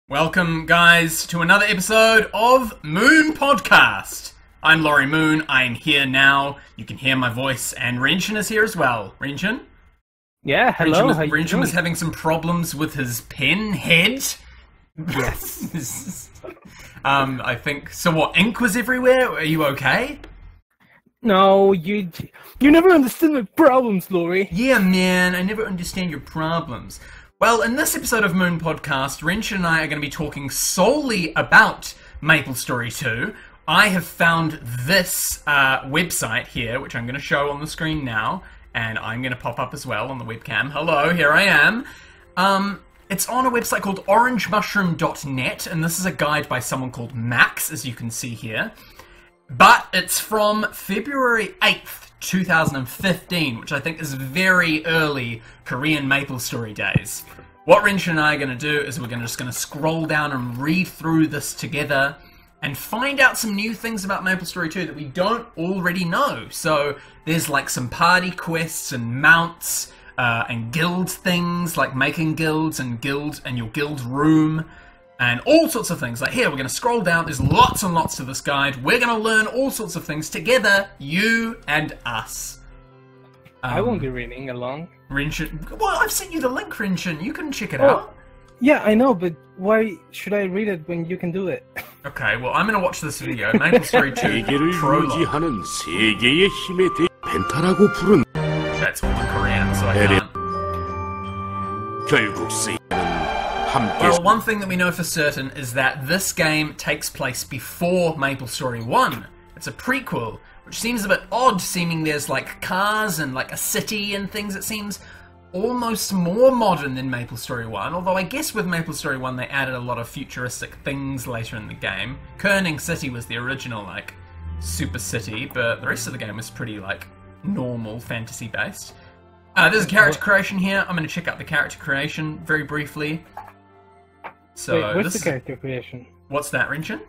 Welcome, guys, to another episode of Moon Podcast. I'm Laurie Moon. I'm here now. You can hear my voice, and Renshin is here as well. Renshin? Yeah, hello. Renshin was having some problems with his pen head. Yes. I think. So what? Ink was everywhere. Are you okay? No, you never understood my problems, Laurie. Yeah, man. I never understand your problems. Well, in this episode of Moon Podcast, Renshin and I are going to be talking solely about Maplestory 2. I have found this website here, which I'm going to show on the screen now, and I'm going to pop up as well on the webcam. Hello, here I am. It's on a website called orangemushroom.net, and this is a guide by someone called Max, as you can see here. But it's from February 8th, 2015, which I think is very early Korean Maplestory days. What Renshin and I are going to do is we're just going to scroll down and read through this together and find out some new things about Maplestory 2 that we don't already know. So there's like some party quests and mounts and guild things, like making guilds and your guild room and all sorts of things. Like here, we're going to scroll down. There's lots and lots to this guide. We're going to learn all sorts of things together, you and us. I won't be reading along. Renshin, well, I've sent you the link, Renshin. You can check it out. Yeah, I know, but why should I read it when you can do it? Okay, well, I'm going to watch this video. Maplestory 2 prologue. That's all in Korean, so I can't. Well, one thing that we know for certain is that this game takes place before Maplestory 1. It's a prequel, which seems a bit odd, seeming there's like cars and like a city and things. It seems almost more modern than Maplestory 1, although I guess with Maplestory 1 they added a lot of futuristic things later in the game. Kerning City was the original like super city, but the rest of the game was pretty like normal fantasy based. There's a character creation here. I'm going to check out the character creation very briefly. So wait, where's the character creation? What's that, Renshin?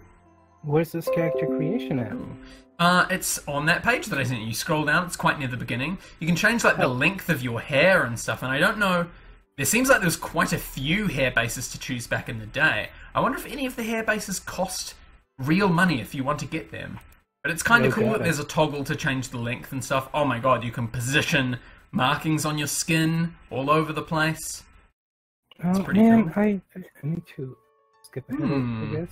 Where's this character creation at? It's on that page that I sent you. You scroll down, it's quite near the beginning. You can change like the length of your hair and stuff, and I don't know, there seems like there's quite a few hair bases to choose back in the day. I wonder if any of the hair bases cost real money if you want to get them. But it's kind of cool that there's a toggle to change the length and stuff. Oh my god, you can position markings on your skin all over the place. It's pretty cool. I need to skip ahead, I guess.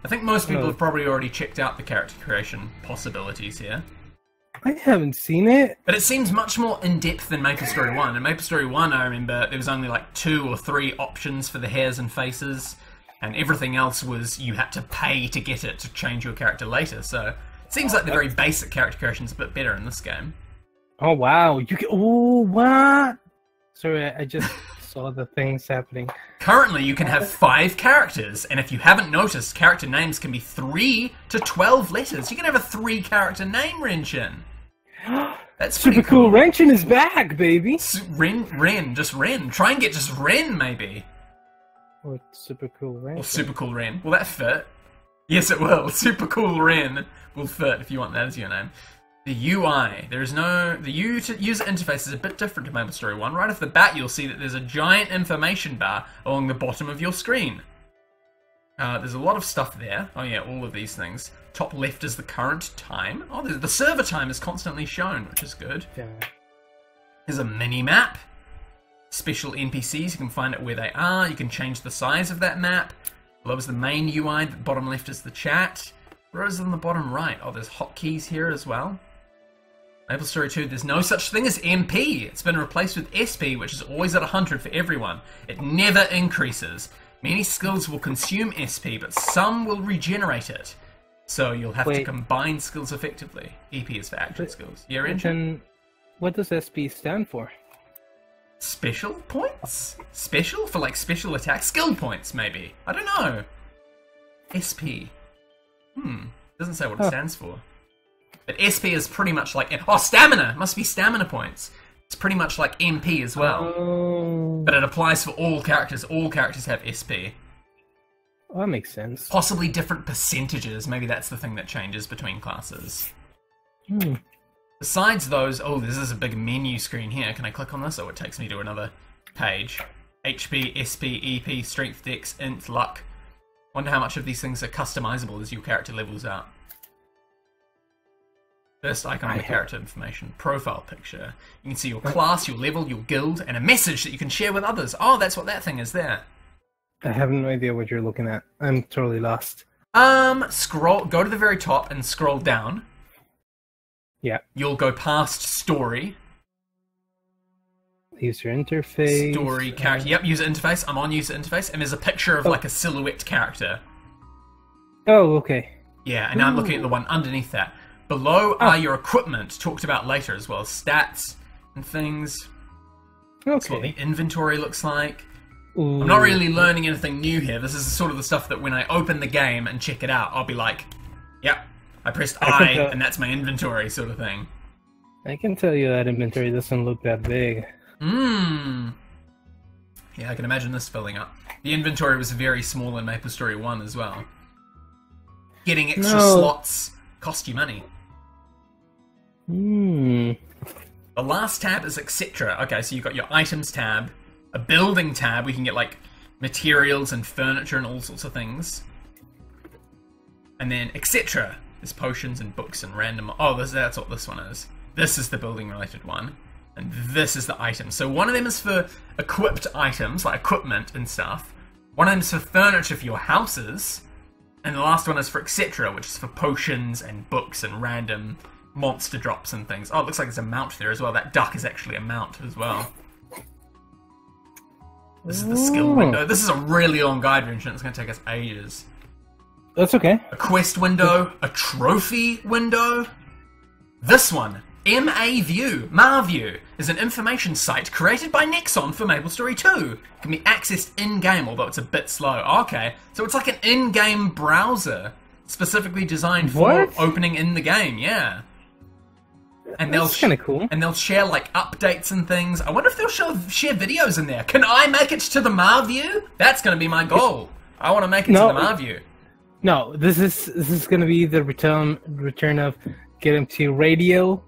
I think most people have probably already checked out the character creation possibilities here. I haven't seen it. But it seems much more in-depth than Maplestory 1. In Maplestory 1, I remember there was only like 2 or 3 options for the hairs and faces, and everything else was you had to pay to get it to change your character later. So it seems like the very basic character creation is a bit better in this game. Oh, wow. You can... Oh, what? Sorry, I just... saw the things happening. Currently, you can have 5 characters, and if you haven't noticed, character names can be 3 to 12 letters. You can have a 3-character name, Renshin. That's super cool. Renshin is back, baby. Just Ren. Try and get just Ren, maybe. Or super cool Ren. Or super cool Ren. Will that fit? Yes, it will. Super cool Ren will fit if you want that as your name. The UI. The user interface is a bit different to Maplestory 1. Right off the bat, you'll see that there's a giant information bar along the bottom of your screen. There's a lot of stuff there. Oh yeah, all of these things. Top left is the current time. Oh, the server time is constantly shown, which is good. Yeah. There's a mini-map. Special NPCs, you can find out where they are. You can change the size of that map. Below is the main UI. The bottom left is the chat. Where is it on the bottom right? Oh, there's hotkeys here as well. Maplestory 2, there's no such thing as MP. It's been replaced with SP, which is always at 100 for everyone. It never increases. Many skills will consume SP, but some will regenerate it. So you'll have to combine skills effectively. EP is for action skills. Yeah, Renshin? What does SP stand for? Special points? Special? For like special attack? Skill points, maybe. I don't know. SP. Doesn't say what it stands for. But SP is pretty much like... Oh, stamina! Must be stamina points. It's pretty much like MP as well. Oh. But it applies for all characters. All characters have SP. Oh, that makes sense. Possibly different percentages. Maybe that's the thing that changes between classes. Besides those... Oh, this is a big menu screen here. Can I click on this? Oh, it takes me to another page. HP, SP, EP, Strength, Dex, Int, Luck, Wonder how much of these things are customizable as your character levels up. First icon on the character information. Profile picture. You can see your class, your level, your guild, and a message that you can share with others. Oh, that's what that thing is there. I have no idea what you're looking at. I'm totally lost. Go to the very top and scroll down. Yeah. You'll go past story. User interface. Story, character. Yep, user interface. I'm on user interface, and there's a picture of like a silhouette character. Oh, okay. Yeah, and now I'm looking at the one underneath that. Below are your equipment, talked about later, as well as stats and things. That's what the inventory looks like. Ooh. I'm not really learning anything new here. This is sort of the stuff that when I open the game and check it out, I'll be like, yep, I pressed I and that's my inventory sort of thing. I can tell you that inventory doesn't look that big. Yeah, I can imagine this filling up. The inventory was very small in Maplestory 1 as well. Getting extra slots cost you money. The last tab is etc. Okay, so you've got your items tab, a building tab, we can get like materials and furniture and all sorts of things. And then etc. There's potions and books and random... Oh, that's what this one is. This is the building related one. And this is the item. So one of them is for equipped items, like equipment and stuff. One of them is for furniture for your houses. And the last one is for etc., which is for potions and books and random monster drops and things. Oh, it looks like there's a mount there as well. That duck is actually a mount as well. This is the skill window. This is a really long guide, Vincent. It's going to take us ages. That's okay. A quest window. A trophy window. This one. MAView is an information site created by Nexon for Maplestory 2. It can be accessed in-game, although it's a bit slow. Okay, so it's like an in-game browser specifically designed for opening in the game. Yeah, and that's kind of cool. And they'll share like updates and things. I wonder if they'll share videos in there. Can I make it to the MAView? That's going to be my goal. I want to make it to the MAView. No, this is going to be the return of Get Him to Radio.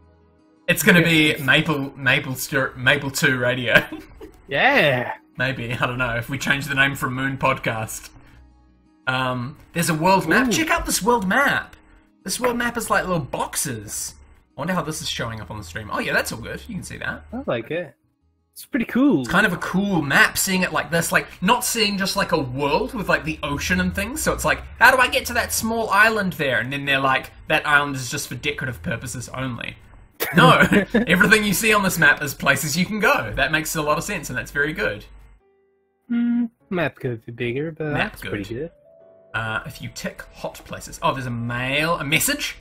It's going to be Maple 2 Radio. Yeah. Maybe, I don't know, if we change the name from Moon Podcast. There's a world map. Check out this world map. This world map is like little boxes. I wonder how this is showing up on the stream. Oh yeah, that's all good. You can see that. I like it. It's pretty cool. It's kind of a cool map, seeing it like this. Like, not seeing just like a world with like the ocean and things. So it's like, how do I get to that small island there? And then they're like, that island is just for decorative purposes only. No, everything you see on this map is places you can go. That makes a lot of sense, and that's very good. Map could be bigger, but that's pretty good. If you tick hot places. Oh, there's a messages.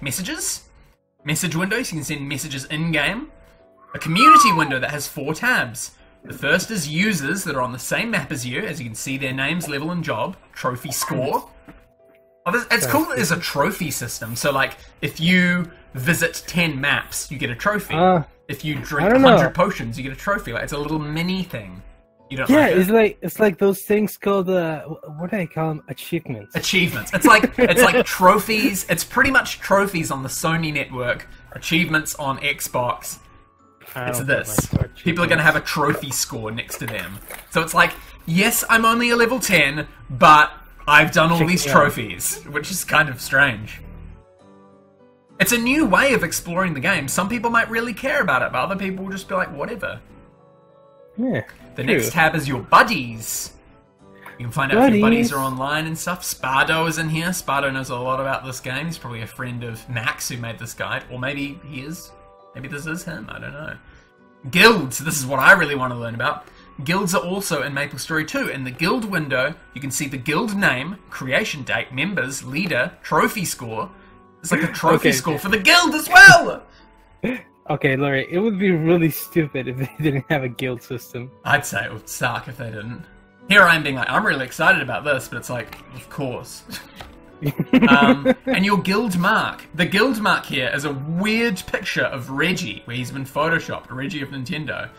Message windows, you can send messages in-game. A community window that has 4 tabs. The first is users that are on the same map as you can see their names, level, and job. Trophy score. Oh, it's cool that there's a trophy system. So, like, if you visit 10 maps, you get a trophy. If you drink 100 potions, you get a trophy. Like, it's a little mini thing. You don't like it? it's like those things called what do I call them? Achievements. Achievements. It's like trophies. It's pretty much trophies on the Sony network. Achievements on Xbox. It's this. People are going to have a trophy score next to them. So it's like, yes, I'm only a level 10, but I've done all these trophies, which is kind of strange. It's a new way of exploring the game. Some people might really care about it, but other people will just be like, whatever. Yeah. The next tab is your buddies. You can find out if your buddies are online and stuff. Spardo is in here. Spardo knows a lot about this game. He's probably a friend of Max who made this guide. Or maybe he is. Maybe this is him. I don't know. Guilds. This is what I really want to learn about. Guilds are also in Maplestory 2. In the guild window, you can see the guild name, creation date, members, leader, trophy score. It's like a trophy score for the guild as well! Okay, Laurie, it would be really stupid if they didn't have a guild system. I'd say it would suck if they didn't. Here I am being like, I'm really excited about this, but it's like, of course. And your guild mark. The guild mark here is a weird picture of Reggie, where he's been photoshopped, Reggie of Nintendo.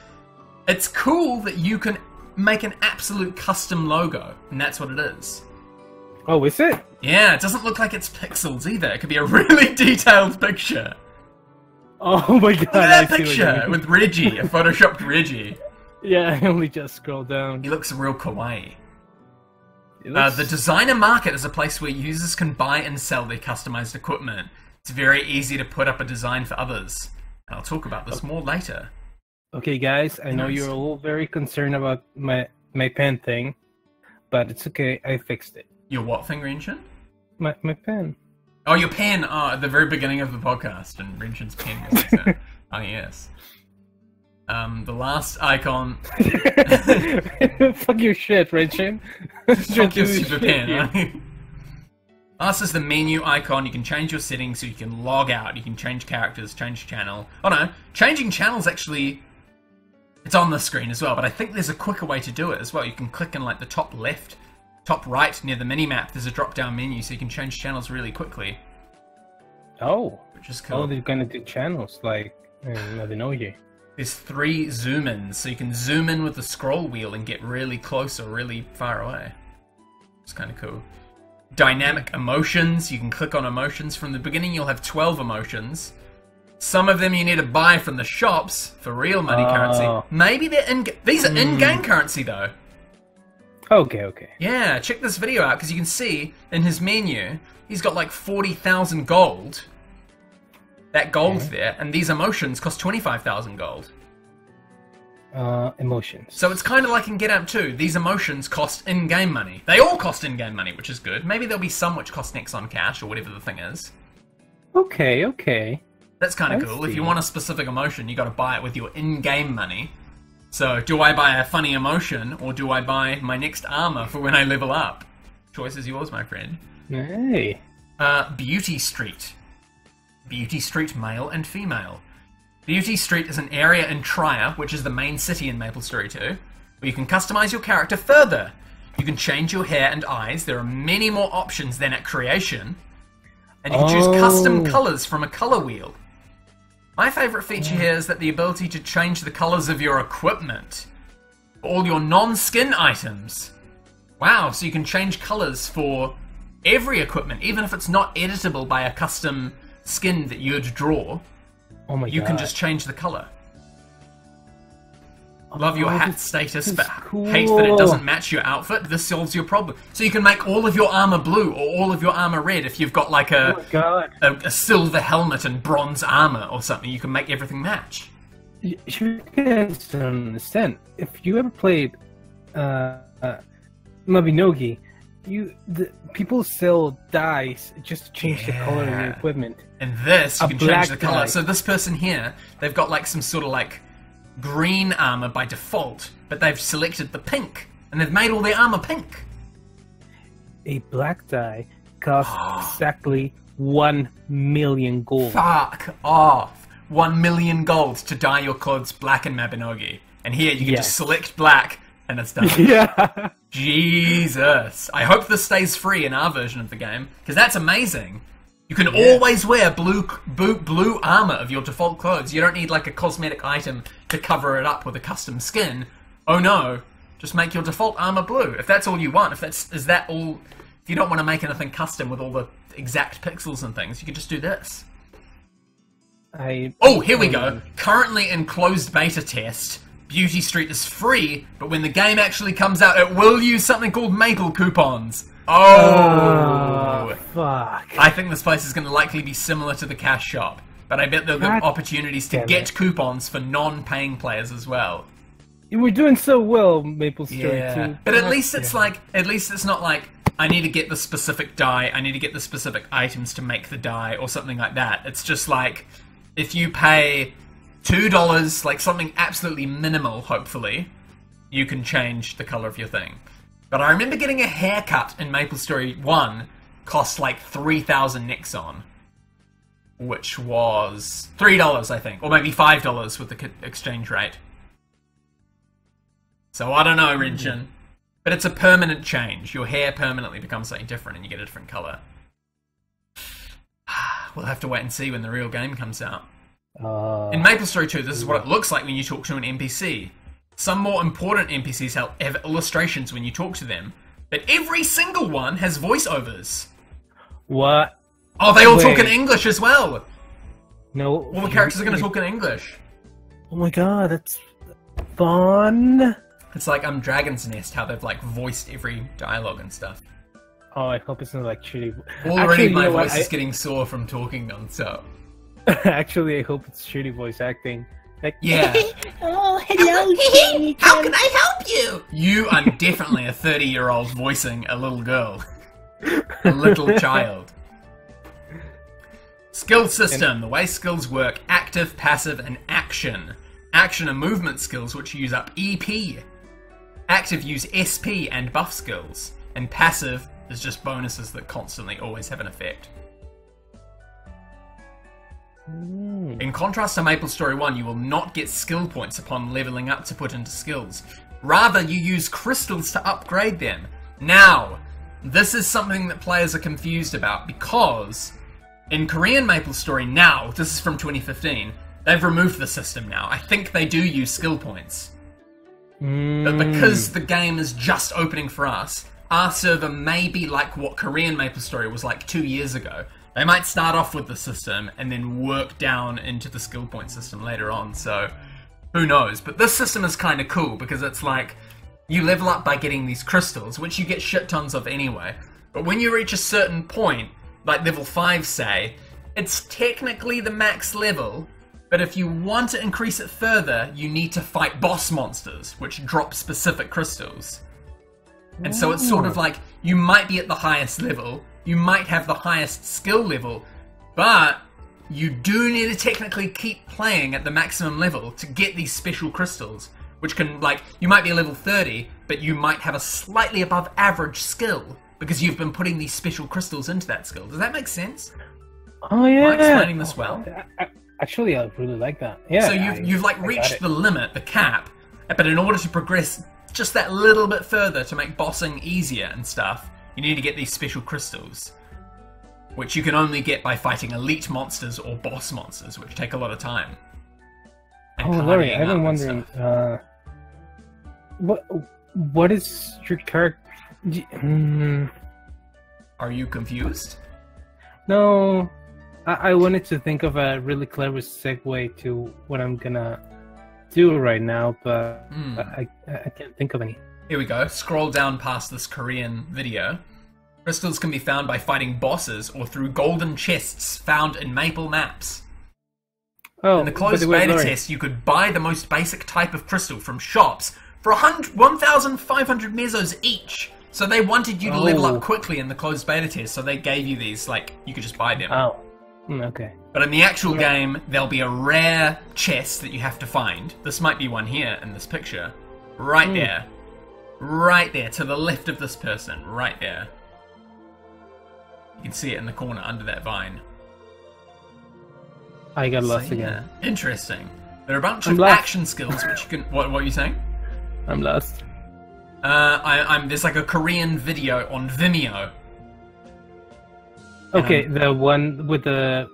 It's cool that you can make an absolute custom logo, and that's what it is. Oh, is it? Yeah, it doesn't look like it's pixels either. It could be a really detailed picture. Oh my god, look at that picture with Reggie, a photoshopped Reggie. Yeah, I only just scrolled down. He looks real kawaii. The designer market is a place where users can buy and sell their customized equipment. It's very easy to put up a design for others. And I'll talk about this more later. Okay, guys, I know you're all very concerned about my pen thing, but it's okay. I fixed it. Your what thing, Renshin? My pen. Oh, your pen! Oh, at the very beginning of the podcast, and Renshin's pen was there. Oh, yes. The last icon... Fuck your shit, Renshin. Fuck your super pen. Last is the menu icon. You can change your settings so you can log out. You can change characters, change channel. Oh no, changing channels actually... It's on the screen as well, but I think there's a quicker way to do it as well. You can click in like the top left, top right near the mini-map. There's a drop-down menu so you can change channels really quickly. Oh. Which is cool. Oh, they're gonna do channels like Maplestory. There's 3 zoom-ins, so you can zoom in with the scroll wheel and get really close or really far away. It's kind of cool. Dynamic emotions. You can click on emotions. From the beginning, you'll have 12 emotions. Some of them you need to buy from the shops for real money currency. Maybe they're in... These are in-game currency, though. Okay. Yeah, check this video out, because you can see in his menu, he's got like 40,000 gold. That gold there, and these emotions cost 25,000 gold. Emotions. So it's kind of like in Get Out 2. These emotions cost in-game money. They all cost in-game money, which is good. Maybe there'll be some which cost Nexon cash, or whatever the thing is. Okay. That's kind of cool. If you want a specific emotion, you got to buy it with your in-game money. So, do I buy a funny emotion, or do I buy my next armor for when I level up? Choice is yours, my friend. Hey. Beauty Street. Beauty Street, male and female. Beauty Street is an area in Trier, which is the main city in Maplestory 2, where you can customize your character further. You can change your hair and eyes. There are many more options than at creation. And you can choose custom colors from a color wheel. My favorite feature here is that the ability to change the colors of your equipment. For all your non-skin items. Wow, so you can change colors for every equipment, even if it's not editable by a custom skin that you'd draw. Oh my god. You can just change the color. Love your hat status, but hate that it doesn't match your outfit. This solves your problem. So you can make all of your armor blue or all of your armor red if you've got like a silver helmet and bronze armor or something. You can make everything match. You guys don't understand. If you ever played Mabinogi, people sell dyes just to change the color of your equipment. And this, you can change the color. So this person here, they've got like some sort of like green armor by default, but they've selected the pink, and they've made all their armor pink. A black dye costs exactly 1 million gold. Fuck off. 1 million gold to dye your clothes black in Mabinogi. And here you can just select black, and it's done. Yeah. Jesus. I hope this stays free in our version of the game, because that's amazing. You can always wear blue armor of your default clothes. You don't need like a cosmetic item to cover it up with a custom skin. Oh no, just make your default armor blue. If that's all you want, if you don't want to make anything custom with all the exact pixels and things, you can just do this. Oh, here we go. Currently in closed beta test, Beauty Street is free, but when the game actually comes out, it will use something called Maple coupons. Oh, fuck. I think this place is going to likely be similar to the cash shop, but I bet there'll be opportunities to get coupons for non-paying players as well. We're doing so well, Maplestory 2. But at least it's not like, I need to get the specific dye, I need to get the specific items to make the dye, or something like that. It's just like, if you pay $2, like something absolutely minimal, hopefully, you can change the color of your thing. But I remember getting a haircut in Maplestory 1 cost like 3,000 Nexon. Which was $3, I think. Or maybe $5 with the exchange rate. So I don't know, Renshin. But it's a permanent change. Your hair permanently becomes something different and you get a different color. We'll have to wait and see when the real game comes out. In Maplestory 2, this is what it looks like when you talk to an NPC. Some more important NPCs have illustrations when you talk to them, but every single one has voiceovers. What? Oh, they all talk in English as well. No. All the characters are going to talk in English. Oh my god, that's fun. It's like Dragon's Nest, how they've like voiced every dialogue and stuff. Oh, I hope it's not like shitty. Already my voice is getting sore from talking non-stop. Actually, I hope it's shitty voice acting. Like, yeah. Oh, hello. How can I help you? You are definitely a 30-year-old voicing a little girl. A little child. Skill system. The way skills work. Active, passive, and action. Action are movement skills which use up EP. Active use SP and buff skills. And passive is just bonuses that constantly always have an effect. In contrast to Maplestory 1, you will not get skill points upon leveling up to put into skills. Rather, you use crystals to upgrade them. Now, this is something that players are confused about because in Korean Maplestory now, this is from 2015, they've removed the system now. I think they do use skill points. But because the game is just opening for us, our server may be like what Korean Maplestory was like 2 years ago. They might start off with the system and then work down into the skill point system later on, so who knows. But this system is kind of cool because it's like you level up by getting these crystals, which you get shit tons of anyway. But when you reach a certain point, like level 5 say, it's technically the max level, but if you want to increase it further, you need to fight boss monsters, which drop specific crystals. And so it's sort of like, you might be at the highest level, you might have the highest skill level, but you do need to technically keep playing at the maximum level to get these special crystals, which can, like, you might be a level 30, but you might have a slightly above average skill, because you've been putting these special crystals into that skill. Does that make sense? Oh yeah. Am I explaining this well? Actually, I really like that. Yeah. So you've like reached the limit, the cap, but in order to progress just that little bit further to make bossing easier and stuff, you need to get these special crystals, which you can only get by fighting elite monsters or boss monsters, which take a lot of time. And Laurie, I've been wondering, what is your character? Are you confused? No, I wanted to think of a really clever segue to what I'm gonna do right now, but I can't think of any. Here we go. Scroll down past this Korean video. Crystals can be found by fighting bosses or through golden chests found in Maple maps. Oh, in the closed beta test, you could buy the most basic type of crystal from shops for 1,500 mesos each. So they wanted you to level up quickly in the closed beta test, so they gave you these, like, you could just buy them. Oh, okay. But in the actual game, there'll be a rare chest that you have to find. This might be one here in this picture. Right there. Right there, to the left of this person. Right there. You can see it in the corner under that vine. I got lost again. Interesting. There are a bunch of action skills which you can... What were you saying? I'm lost. There's like a Korean video on Vimeo. Okay, the one with the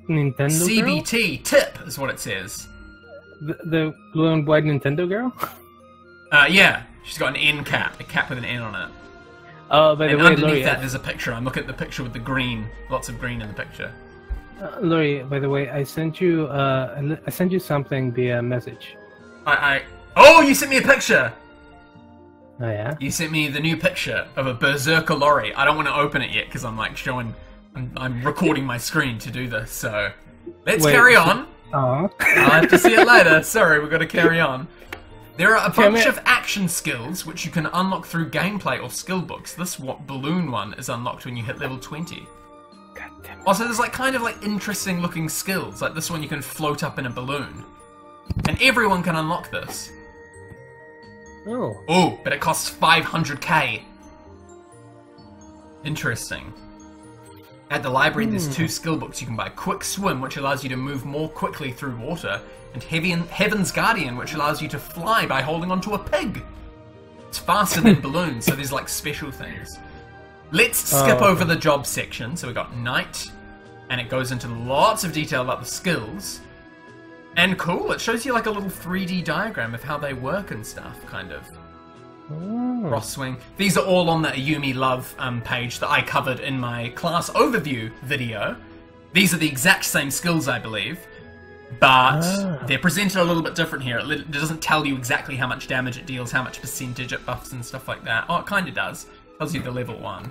Nintendo CBT girl? tip is what it says. The blue and white Nintendo girl? Yeah. She's got an N cap. A cap with an N on it. Oh, by the way, underneath Laurie, that there's a picture. I'm looking at the picture with the green. Lots of green in the picture. Laurie, by the way, I sent you something via message. Oh, you sent me a picture! Oh, yeah? You sent me the new picture of a Berserker lorry. I don't want to open it yet because I'm like showing... I'm recording my screen to do this, so... Let's carry on. I'll have to see it later. Sorry, we've got to carry on. There are a bunch of action skills which you can unlock through gameplay or skill books. This balloon one is unlocked when you hit level 20. God damn it. Also, there's like kind of like interesting looking skills. Like this one you can float up in a balloon. And everyone can unlock this. Oh, but it costs 500k. Interesting. At the library, there's 2 skill books you can buy. Quick Swim, which allows you to move more quickly through water, and Heaven's Guardian, which allows you to fly by holding onto a pig. It's faster than balloons, so there's like special things. Let's skip over the job section. So we got Night, and it goes into lots of detail about the skills. And cool, it shows you like a little 3D diagram of how they work and stuff, kind of. Cross swing. These are all on the Ayumi Love page that I covered in my class overview video. These are the exact same skills, I believe. but they're presented a little bit different here. It doesn't tell you exactly how much damage it deals, how much percentage it buffs and stuff like that. Oh, it kind of does. It tells you the level 1.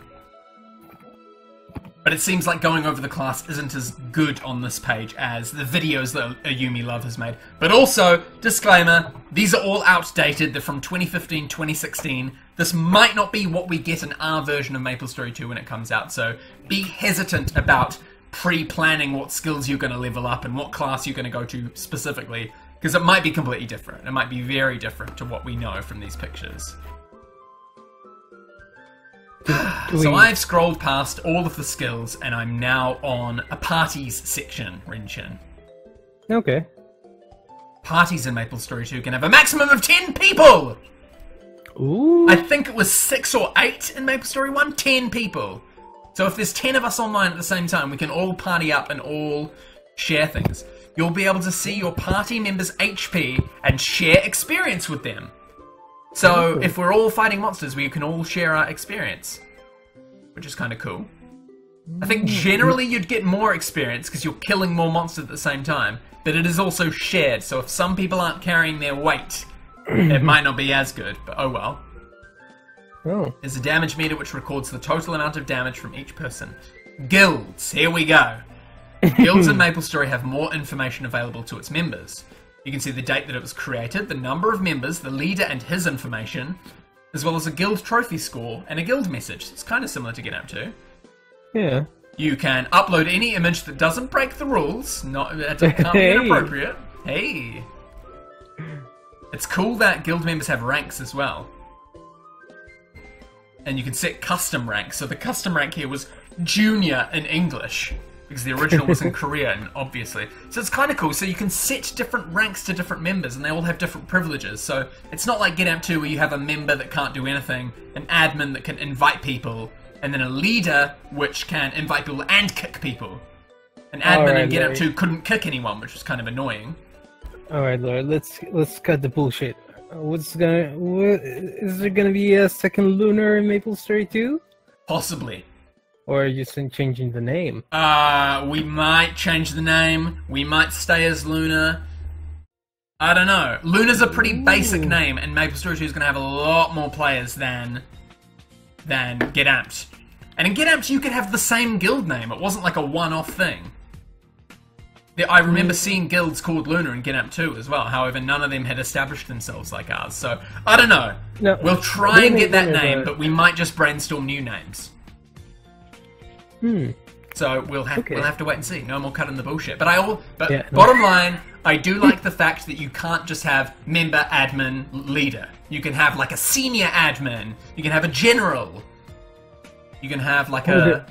But it seems like going over the class isn't as good on this page as the videos that Ayumi Love has made. But also, disclaimer, these are all outdated. They're from 2015, 2016. This might not be what we get in our version of Maplestory 2 when it comes out, so be hesitant about pre-planning what skills you're going to level up and what class you're going to go to specifically, because it might be completely different. It might be very different to what we know from these pictures. So I've scrolled past all of the skills, and I'm now on a parties section, Renshin. Okay. Parties in Maplestory 2 can have a maximum of 10 people! Ooh. I think it was 6 or 8 in Maplestory 1, 10 people. So if there's 10 of us online at the same time, we can all party up and all share things. You'll be able to see your party members' HP and share experience with them. So if we're all fighting monsters, we can all share our experience, which is kind of cool. I think generally you'd get more experience because you're killing more monsters at the same time, but it is also shared, so if some people aren't carrying their weight, it might not be as good, but oh well. Oh. There's a damage meter which records the total amount of damage from each person. Guilds, here we go. Guilds in Maplestory have more information available to its members. You can see the date that it was created, the number of members, the leader and his information, as well as a guild trophy score and a guild message. It's kind of similar to Ep2. Yeah. You can upload any image that doesn't break the rules. That can't be inappropriate. Hey. It's cool that guild members have ranks as well. And you can set custom ranks. So the custom rank here was Junior in English, because the original was in Korean, obviously. So it's kind of cool. So you can set different ranks to different members, and they all have different privileges. So it's not like Ep2 where you have a member that can't do anything, an admin that can invite people, and then a leader which can invite people and kick people. An admin in Ep2 couldn't kick anyone, which was kind of annoying. Alright, Laura, let's cut the bullshit. Is there gonna be a second Lunar in Maplestory 2? Possibly. Or are you changing the name? We might change the name. We might stay as Luna. I don't know. Luna's a pretty basic name, and Maplestory 2 is going to have a lot more players than Get Amped. And in Get Amped, you could have the same guild name. It wasn't like a one-off thing. I remember seeing guilds called Luna in Get Amped 2 as well. However, none of them had established themselves like ours. So, I don't know. No, we'll try and get that name, but we might just brainstorm new names. So we'll have to wait and see. No more cutting the bullshit. Bottom line, I do like the fact that you can't just have member, admin, leader. You can have like a senior admin. You can have a general. You can have like a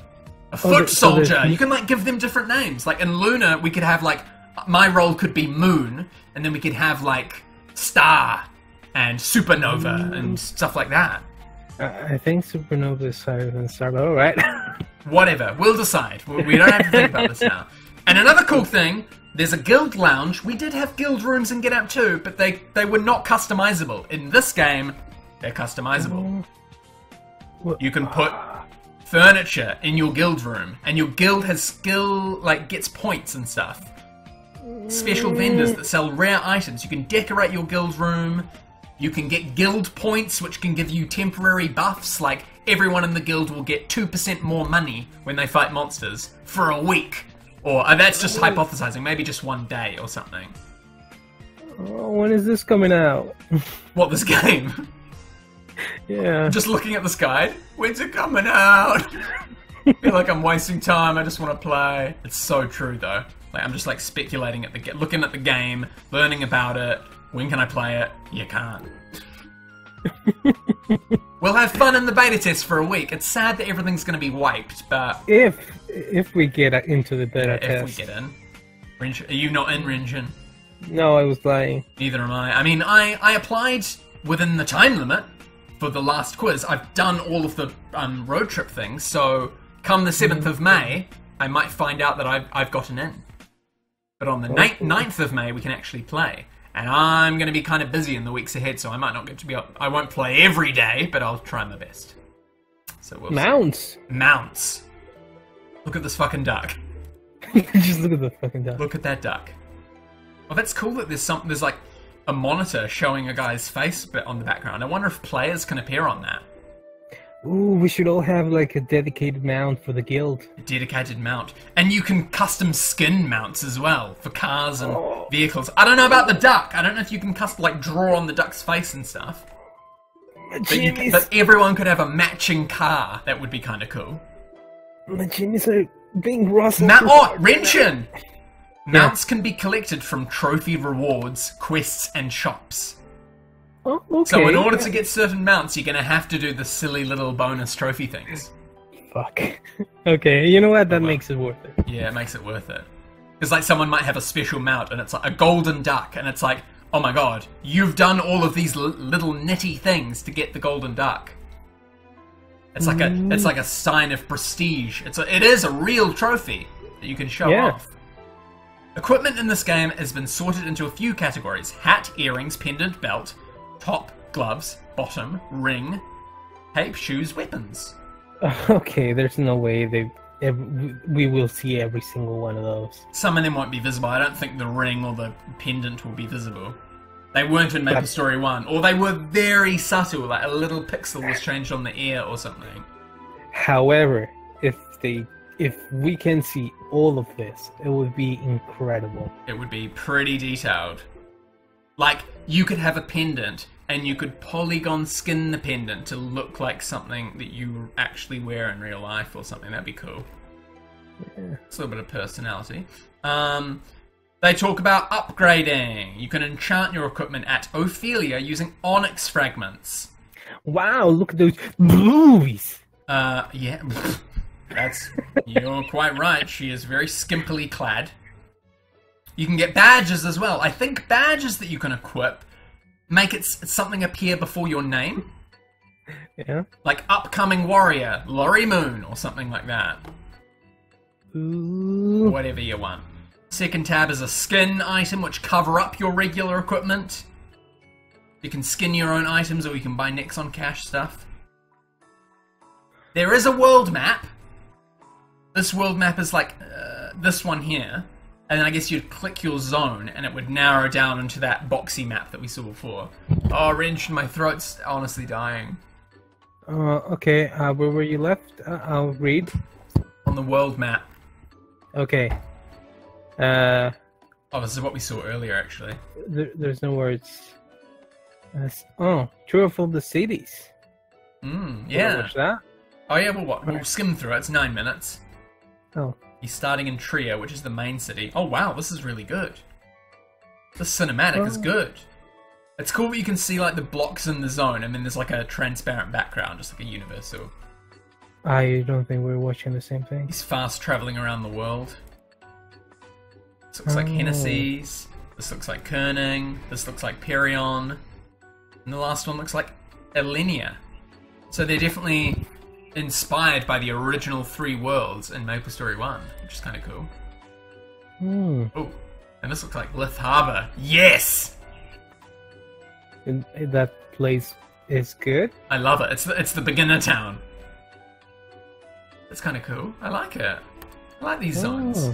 foot soldier. You can like give them different names. Like in Luna, we could have like my role could be Moon, and then we could have like Star and Supernova and stuff like that. I think Supernova is higher than Star, but alright. Whatever, we'll decide. We don't have to think about this now. And another cool thing, there's a guild lounge. We did have guild rooms in Get Amped 2, but they were not customizable. In this game, they're customizable. You can put furniture in your guild room, and your guild has skill, like, gets points and stuff. Special vendors that sell rare items. You can decorate your guild room. You can get guild points, which can give you temporary buffs, like everyone in the guild will get 2% more money when they fight monsters for a week. Or, that's just hypothesizing, maybe just one day or something. Oh, when is this coming out? What, this game? Yeah. Just looking at this guide. When's it coming out? I feel like I'm wasting time, I just want to play. It's so true, though. Like, I'm just like speculating at looking at the game, learning about it. When can I play it? You can't. We'll have fun in the beta test for a week. It's sad that everything's going to be wiped, but... If we get into the beta test. If we get in. Are you not in, Renshin? No, I was lying. Neither am I. I mean, I applied within the time limit for the last quiz. I've done all of the road trip things, so come the 7th of May, I might find out that I've gotten in. But on the 9th of May, we can actually play. And I'm going to be kind of busy in the weeks ahead, so I might not get to be up. I won't play every day, but I'll try my best. So we'll Mounts. See. Mounts. Look at this fucking duck. Just look at the fucking duck. Look at that duck. Well, that's cool that there's like a monitor showing a guy's face bit on the background. I wonder if players can appear on that. Ooh, we should all have like a dedicated mount for the guild. A dedicated mount. And you can custom skin mounts as well for cars and vehicles. I don't know about the duck. I don't know if you can draw on the duck's face and stuff. But everyone could have a matching car. That would be kind of cool. My genius are being rustled. Renshin! Mounts can be collected from trophy rewards, quests, and shops. Oh, okay. So in order to get certain mounts, you're going to have to do the silly little bonus trophy things. Fuck. Okay, you know what? That makes it worth it. Yeah, it makes it worth it. Because like someone might have a special mount, and it's like a golden duck, and it's like, oh my god, you've done all of these little nitty things to get the golden duck. It's like a sign of prestige. It is a real trophy that you can show off. Equipment in this game has been sorted into a few categories: hat, earrings, pendant, belt, top, gloves, bottom, ring, cape, shoes, weapons. Okay, there's no way we will see every single one of those. Some of them won't be visible. I don't think the ring or the pendant will be visible. They weren't in Maplestory 1, or they were very subtle, like a little pixel was changed on the ear or something. However, if we can see all of this, it would be incredible. It would be pretty detailed. Like, you could have a pendant, and you could polygon skin the pendant to look like something that you actually wear in real life or something. That'd be cool. Yeah. It's a little bit of personality. They talk about upgrading. You can enchant your equipment at Ophelia using onyx fragments. Wow, look at those blues! Yeah. You're quite right. She is very skimpily clad. You can get badges as well. I think badges that you can equip make something appear before your name. Yeah. Like upcoming warrior, Laurie Moon, or something like that. Ooh. Whatever you want. Second tab is a skin item which cover up your regular equipment. You can skin your own items, or you can buy Nexon Cash stuff. There is a world map. This world map is like this one here. And then I guess you'd click your zone, and it would narrow down into that boxy map that we saw before. Oh, wrench, my throat's honestly dying. Okay, where were you left? I'll read. On the world map. Okay. Oh, this is what we saw earlier, actually. There's no words. True of all the cities. Yeah. Watch that? Oh yeah, well, we'll skim through it. It's 9 minutes. Oh. You're starting in Tria, which is the main city. Oh wow, this is really good. This cinematic is good. It's cool that you can see like the blocks in the zone, and then there's like a transparent background, just like a universal. I don't think we're watching the same thing. He's fast traveling around the world. This looks like Hennessy's. This looks like Kerning. This looks like Perion. And the last one looks like Elenia. So they're definitely inspired by the original 3 worlds in Maplestory 1, which is kind of cool. Oh, and this looks like Lith Harbour. Yes! And that place is good? I love it. It's the beginner town. It's kind of cool. I like it. I like these zones.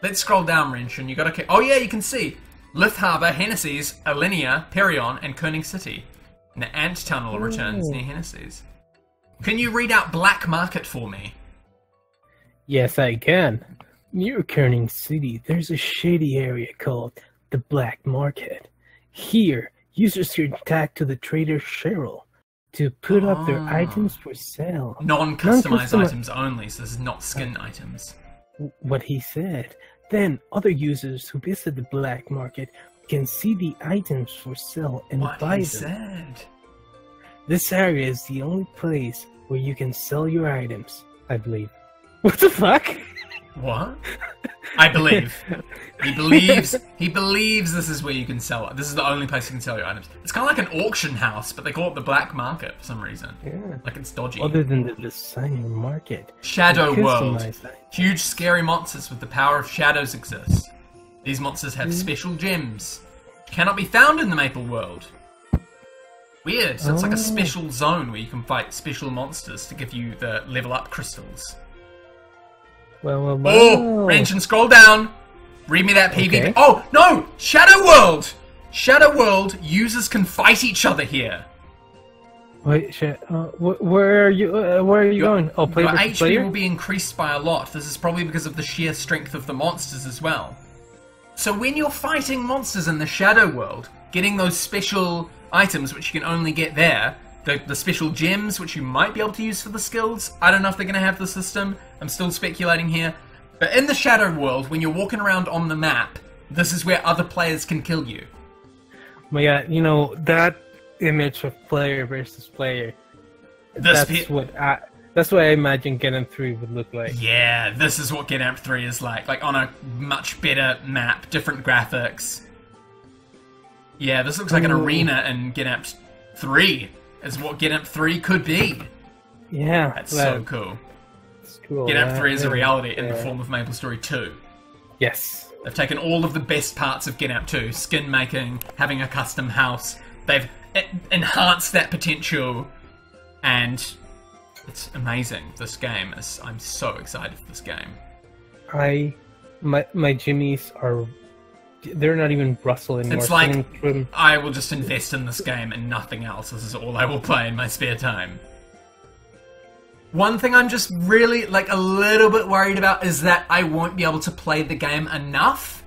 Let's scroll down, Wrench, and you gotta... Oh yeah, you can see Lith Harbour, Hennessy's, Elenia, Perion, and Kerning City. And the ant tunnel returns near Hennessy's. Can you read out Black Market for me? Yes, I can. Near Kerning City, there's a shady area called the Black Market. Here, users can tag to the trader Cheryl to put up their items for sale. Non-customized items only, so this is not skin items. What he said. Then, other users who visit the Black Market can see the items for sale and buy them. What he said. This area is the only place where you can sell your items, I believe. What the fuck? What? I believe. He believes this is where you can sell it. This is the only place you can sell your items. It's kind of like an auction house, but they call it the Black Market for some reason. Yeah. Like it's dodgy. Other than the designer market. Shadow World. Huge scary monsters with the power of shadows exist. These monsters have special gems. Cannot be found in the Maple World. Weird. So it's like a special zone where you can fight special monsters to give you the level up crystals. Well. Oh! Wrench and scroll down! Read me that PvP. Okay. Oh, no! Shadow World! Shadow World, users can fight each other here. Wait, shit. Where are you? Where are you going? Oh, player Your versus HP player? will be increased by a lot. This is probably because of the sheer strength of the monsters as well. So when you're fighting monsters in the Shadow World, getting those special items which you can only get there, the special gems which you might be able to use for the skills, I don't know if they're going to have the system, I'm still speculating here, but in the Shadow World, when you're walking around on the map, this is where other players can kill you. My God, you know, that image of player versus player, that's what I imagine Get Ep 3 would look like. Yeah, this is what Get Ep 3 is like on a much better map, different graphics. Yeah, this looks like an arena in Get Ep 3, is what Get Ep 3 could be. Yeah. That's so cool. It's cool. Get Ep 3 is a reality in the form of Maplestory 2. Yes. They've taken all of the best parts of Get Ep 2, skin making, having a custom house. They've enhanced that potential, and it's amazing. This game is. I'm so excited for this game. My jimmies are. They're not even Brussels anymore. It's like I will just invest in this game and nothing else. This is all I will play in my spare time. One thing I'm just really, like, a little bit worried about is that I won't be able to play the game enough.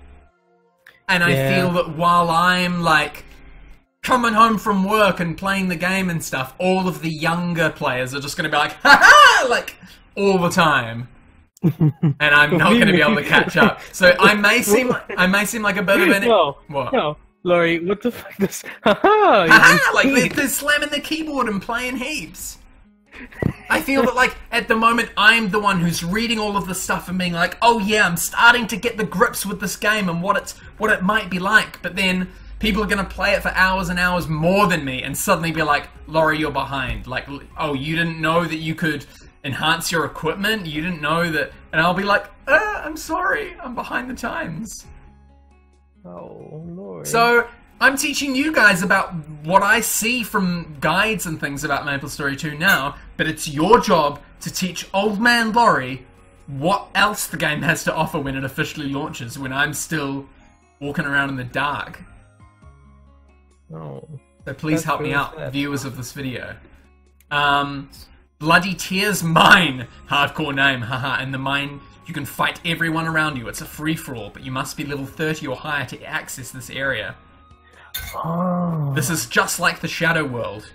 And I feel that while I'm, like, coming home from work and playing the game and stuff, all of the younger players are just going to be like, ha-ha! Like, all the time. And I'm not going to be able to catch up. So I may seem like a bit of an... No, Laurie, what the fuck is... Ha-ha! Ha-ha! Like, they're slamming the keyboard and playing heaps. I feel that, like, at the moment, I'm the one who's reading all of this stuff and being like, oh yeah, I'm starting to get the grips with this game and what it might be like. But then people are going to play it for hours and hours more than me and suddenly be like, Laurie, you're behind. Like, oh, you didn't know that you could enhance your equipment? You didn't know that... And I'll be like, I'm sorry, I'm behind the times. Oh, Lord. So, I'm teaching you guys about what I see from guides and things about Maplestory 2 now, but it's your job to teach Old Man Laurie what else the game has to offer when it officially launches, when I'm still walking around in the dark. Oh. So please help me really out, sad. viewers of this video. Bloody Tears Mine! Hardcore name, haha. In the mine, you can fight everyone around you. It's a free-for-all, but you must be level 30 or higher to access this area. Oh. This is just like the Shadow World,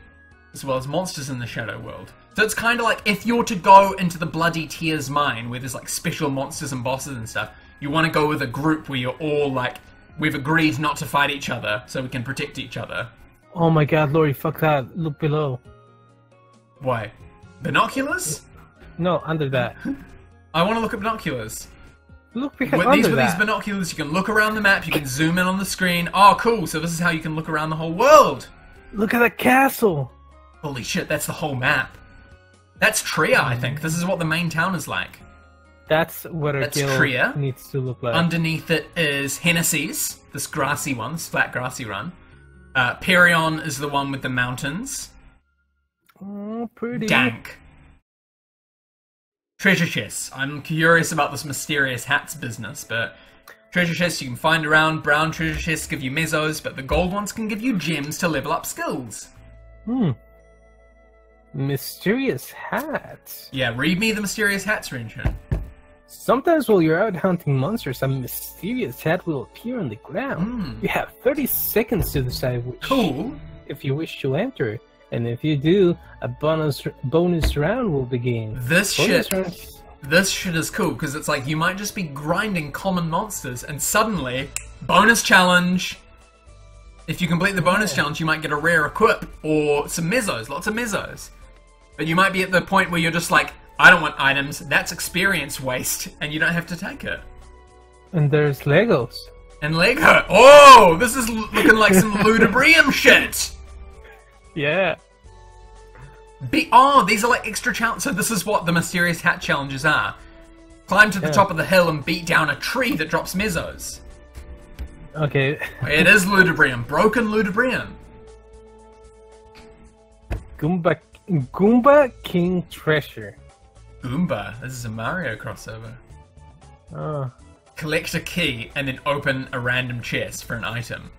as well as monsters in the Shadow World. So it's kind of like if you're to go into the Bloody Tears Mine, where there's like special monsters and bosses and stuff, you want to go with a group where you're all like, we've agreed not to fight each other, so we can protect each other. Oh my God, Laurie, fuck that. Look below. Why? Binoculars? No, under that. I want to look at binoculars. Look With under these that. binoculars, you can look around the map, you can zoom in on the screen. Oh, cool, so this is how you can look around the whole world. Look at that castle. Holy shit, that's the whole map. That's Tria, I think. This is what the main town is like. That's what our That's guild Tria. needs to look like. Underneath it is Hennessy's, this grassy one, this flat grassy run. Perion is the one with the mountains. Oh, pretty. Dank. Treasure chests. I'm curious about this mysterious hats business, but treasure chests you can find around. Brown treasure chests give you mezzos, but the gold ones can give you gems to level up skills. Mysterious hats. Yeah, read me the mysterious hats, Renshin. Sometimes while you're out hunting monsters, a mysterious hat will appear on the ground. You have 30 seconds to decide which Cool. if you wish to enter. And if you do, a bonus round will begin. This Bonus shit rounds- This shit is cool, because it's like you might just be grinding common monsters, and suddenly, bonus challenge! If you complete the bonus challenge, you might get a rare equip, or some mezzos, lots of mezzos. But you might be at the point where you're just like, I don't want items, that's experience waste, and you don't have to take it. And there's Legos. And Lego! Oh! This is looking like some ludibrium shit! Yeah. Oh, these are like extra challenges. So this is what the mysterious hat challenges are. Climb to the top of the hill and beat down a tree that drops mezzos. Okay. It is ludibrium. Broken ludibrium. Goomba King Treasure. Goomba. This is a Mario crossover. Oh. collect a key, and then open a random chest for an item.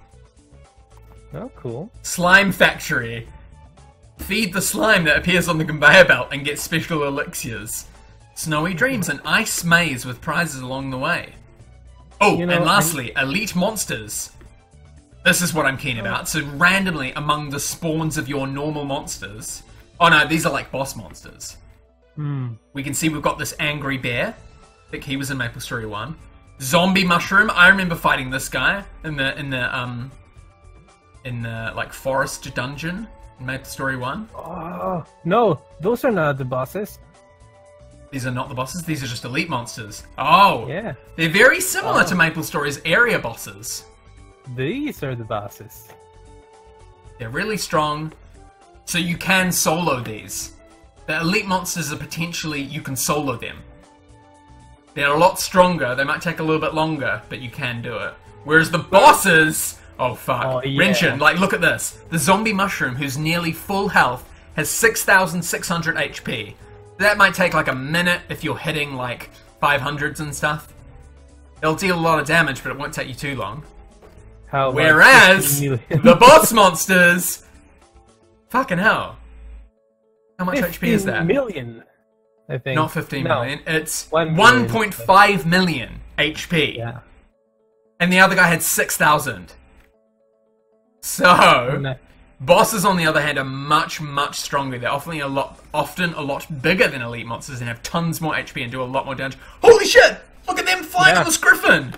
Oh, cool. Slime Factory. Feed the slime that appears on the conveyor belt and get special elixirs. Snowy Dreams, an ice maze with prizes along the way. Oh, You know, and lastly, Elite Monsters. This is what I'm keen about. So randomly among the spawns of your normal monsters... Oh no, these are like boss monsters. We can see we've got this angry bear. I think he was in Maplestory 1. Zombie mushroom. I remember fighting this guy in the like forest dungeon in Maplestory 1. Oh, no, those are not the bosses. These are not the bosses, these are just elite monsters. Oh! Yeah. They're very similar to Maplestory's area bosses. These are the bosses. They're really strong, so you can solo these. The elite monsters are potentially, you can solo them. They're a lot stronger, they might take a little bit longer, but you can do it. Whereas the bosses... Oh fuck. Oh, yeah. Renshin, like look at this. The zombie mushroom, who's nearly full health, has 6,600 HP. That might take like a minute if you're hitting like 500s and stuff. It'll deal a lot of damage, but it won't take you too long. How Whereas, the boss monsters... Fucking hell. How much HP is that? 15 million, I think. Not 15 million, it's 1 million. 1.5 million HP. Yeah. And the other guy had 6,000. So, No. bosses on the other hand are much, much stronger. They're often a lot bigger than elite monsters and have tons more HP and do a lot more damage. Holy shit! Look at them flying on this griffin!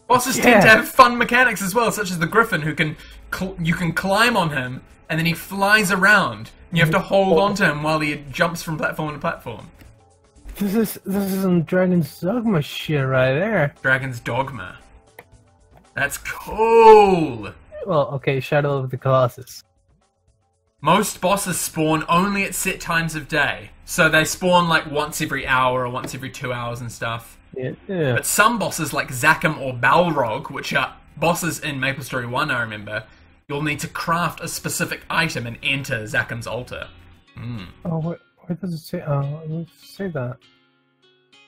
Bosses tend to have fun mechanics as well, such as the griffin, who can you can climb on him, and then he flies around. And you have to hold on to him while he jumps from platform to platform. This is some Dragon's Dogma shit right there. Dragon's Dogma. That's cool! Well, okay, Shadow of the Colossus. Most bosses spawn only at set times of day. So they spawn like once every hour or once every 2 hours and stuff. Yeah. But some bosses like Zakum or Balrog, which are bosses in Maplestory 1 I remember, you'll need to craft a specific item and enter Zakum's altar. Oh, where does it say? Oh, let's say that.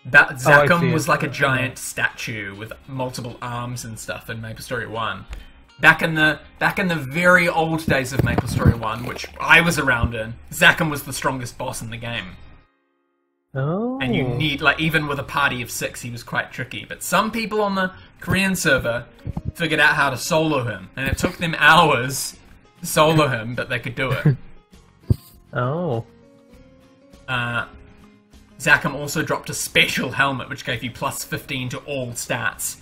Zakum see was it. like a giant statue with multiple arms and stuff in Maplestory 1. Back in the very old days of Maplestory 1, which I was around in, Zakum was the strongest boss in the game. Oh. And you need, like, even with a party of 6, he was quite tricky. But some people on the Korean server figured out how to solo him. And it took them hours to solo him, but they could do it. Oh. Zakum also dropped a special helmet, which gave you plus 15 to all stats.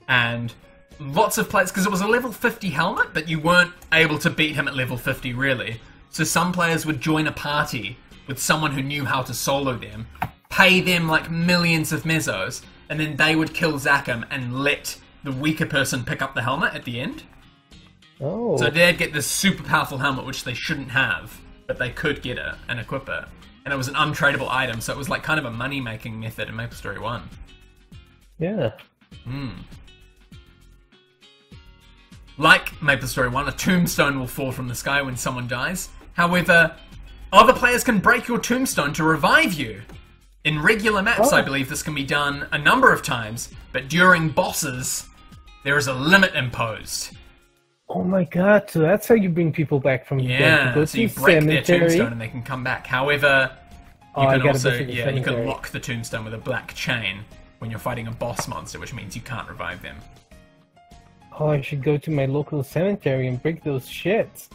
And lots of players, because it was a level 50 helmet, but you weren't able to beat him at level 50, really. So some players would join a party with someone who knew how to solo them, pay them like millions of mesos, and then they would kill Zakum and let the weaker person pick up the helmet at the end. Oh. So they'd get this super powerful helmet, which they shouldn't have, but they could get it and equip it. And it was an untradeable item, so it was like kind of a money-making method in Maplestory 1. Yeah. Like Maplestory 1, a tombstone will fall from the sky when someone dies. However, other players can break your tombstone to revive you. In regular maps, I believe this can be done a number of times, but during bosses, there is a limit imposed. Oh my god, so that's how you bring people back from the dead. Yeah, Go so to you the break their cemetery. tombstone and they can come back. However, you I can gotta also, go to the you can cemetery. lock the tombstone with a black chain when you're fighting a boss monster, which means you can't revive them. Oh, I should go to my local cemetery and break those shits.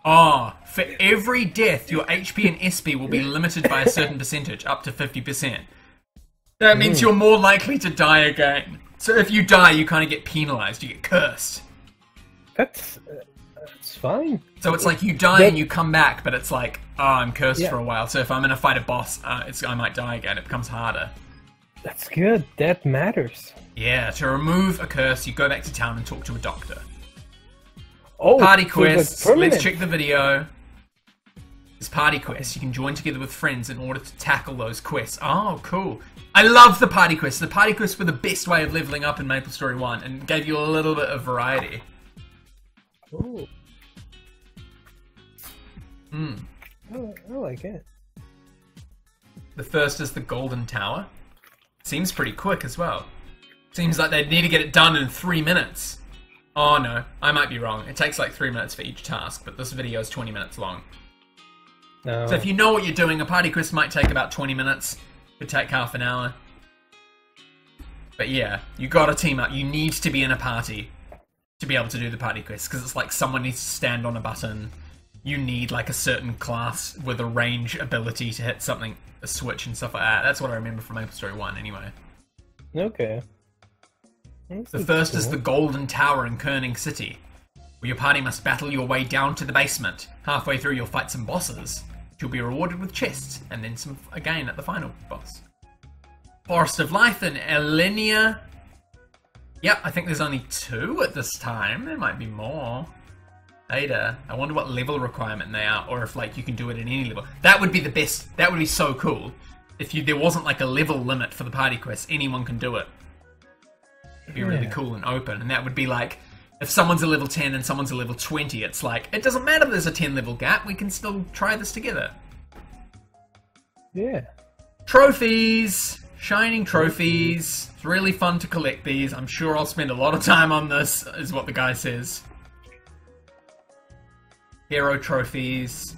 Oh, for every death, your HP and SP will be limited by a certain percentage, up to 50%. That means you're more likely to die again. So if you die, you kind of get penalized, you get cursed. That's fine. So it's like you die and you come back, but it's like, oh, I'm cursed Yeah. for a while. So if I'm gonna fight a boss, I might die again. It becomes harder. That's good. That matters. Yeah, to remove a curse, you go back to town and talk to a doctor. Oh, Party so that's quests. permanent. Let's check the video. There's party quests. You can join together with friends in order to tackle those quests. Oh, cool. I love the party quests. The party quests were the best way of leveling up in Maplestory 1 and gave you a little bit of variety. Oh. Oh, I like it. The first is the Golden Tower. Seems pretty quick as well. Seems like they'd need to get it done in 3 minutes. Oh no, I might be wrong. It takes like 3 minutes for each task, but this video is 20 minutes long. No. So if you know what you're doing, a party quest might take about 20 minutes. Could take half an hour. But yeah, you gotta team up. You need to be in a party to be able to do the party quest, because it's like someone needs to stand on a button. You need like a certain class with a range ability to hit something, a switch and stuff like that. That's what I remember from Maplestory 1 anyway. Okay. The first is the Golden Tower in Kerning City, where your party must battle your way down to the basement. Halfway through you'll fight some bosses. You'll be rewarded with chests, and then some again at the final boss. Forest of Life in Elenia. Yep, I think there's only 2 at this time. There might be more. Ada. I wonder what level requirement they are, or if like you can do it at any level. That would be the best. That would be so cool. If there wasn't like a level limit for the party quest, anyone can do it. It'd be really cool and open, and that would be like, if someone's a level 10 and someone's a level 20, it's like, it doesn't matter there's a 10 level gap, we can still try this together. Yeah. Trophies! Shining trophies. It's really fun to collect these. I'm sure I'll spend a lot of time on this, is what the guy says. Hero trophies.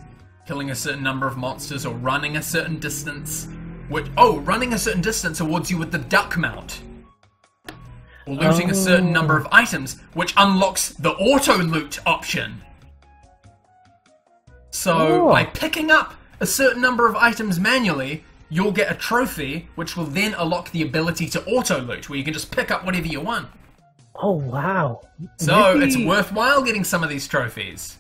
Killing a certain number of monsters or running a certain distance. Running a certain distance awards you with the duck mount. Or looting a certain number of items, which unlocks the auto-loot option. So, by picking up a certain number of items manually, you'll get a trophy, which will then unlock the ability to auto-loot, where you can just pick up whatever you want. Oh, wow. So, it's worthwhile getting some of these trophies.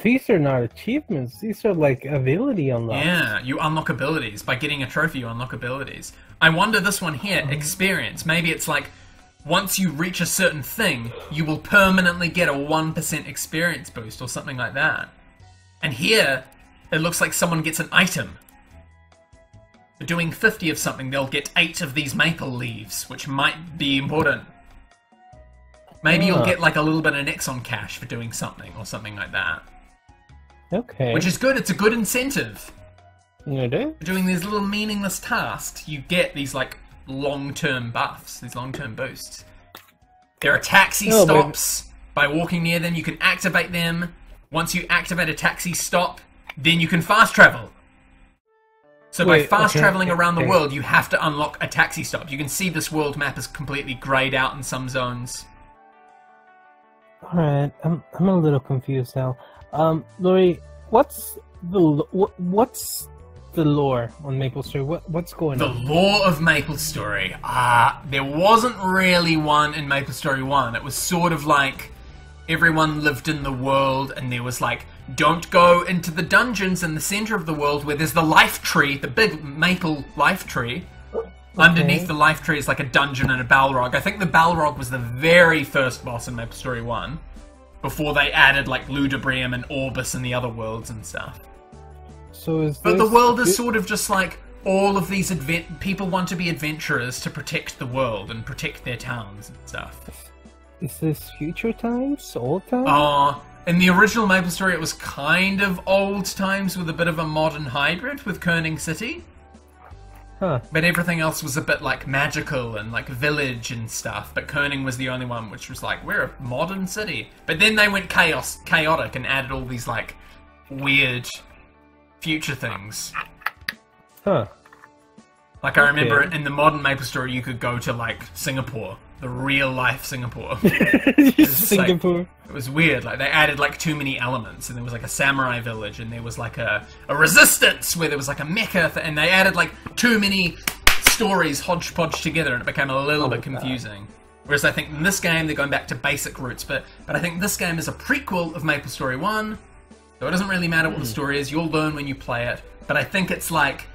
These are not achievements. These are like ability unlocks. Yeah, you unlock abilities. By getting a trophy, you unlock abilities. I wonder this one here, experience. Maybe it's like, once you reach a certain thing, you will permanently get a 1% experience boost or something like that. And here, it looks like someone gets an item. For doing 50 of something, they'll get 8 of these maple leaves, which might be important. Maybe you'll get like a little bit of Nexon cash for doing something or something like that. Okay. Which is good, it's a good incentive. It is? For doing these little meaningless tasks, you get these like long-term buffs, these long-term boosts. There are taxi stops. By walking near them, you can activate them. Once you activate a taxi stop, then you can fast travel. So by fast traveling around the world, you have to unlock a taxi stop. You can see this world map is completely grayed out in some zones. Alright, I'm a little confused now. Laurie, what's the lore on Maplestory? What's going on? The lore of Maplestory. There wasn't really one in Maplestory 1. It was sort of like everyone lived in the world, and there was like, don't go into the dungeons in the center of the world where there's the life tree, the big maple life tree. Underneath the life tree is like a dungeon and a Balrog. I think the Balrog was the very first boss in Maplestory 1, before they added like Ludibrium and Orbis and the other worlds and stuff. So but the world is sort of just like all of these people want to be adventurers to protect the world and protect their towns and stuff. Is this future times? Old times? In the original Maplestory, it was kind of old times with a bit of a modern hybrid with Kerning City. Huh. But everything else was a bit like magical and like village and stuff. But Kerning was the only one which was like, we're a modern city. But then they went chaotic and added all these like weird future things. Huh. Like I remember in the modern Maplestory, you could go to like Singapore. The real life Singapore. Singapore. Like, it was weird. Like they added like too many elements, and there was like a samurai village, and there was like a resistance where there was like a mecha, and they added like too many stories hodgepodge together, and it became a little bit confusing. Whereas I think in this game they're going back to basic roots, but I think this game is a prequel of Maplestory 1, so it doesn't really matter what the story is. You'll learn when you play it. But I think it's like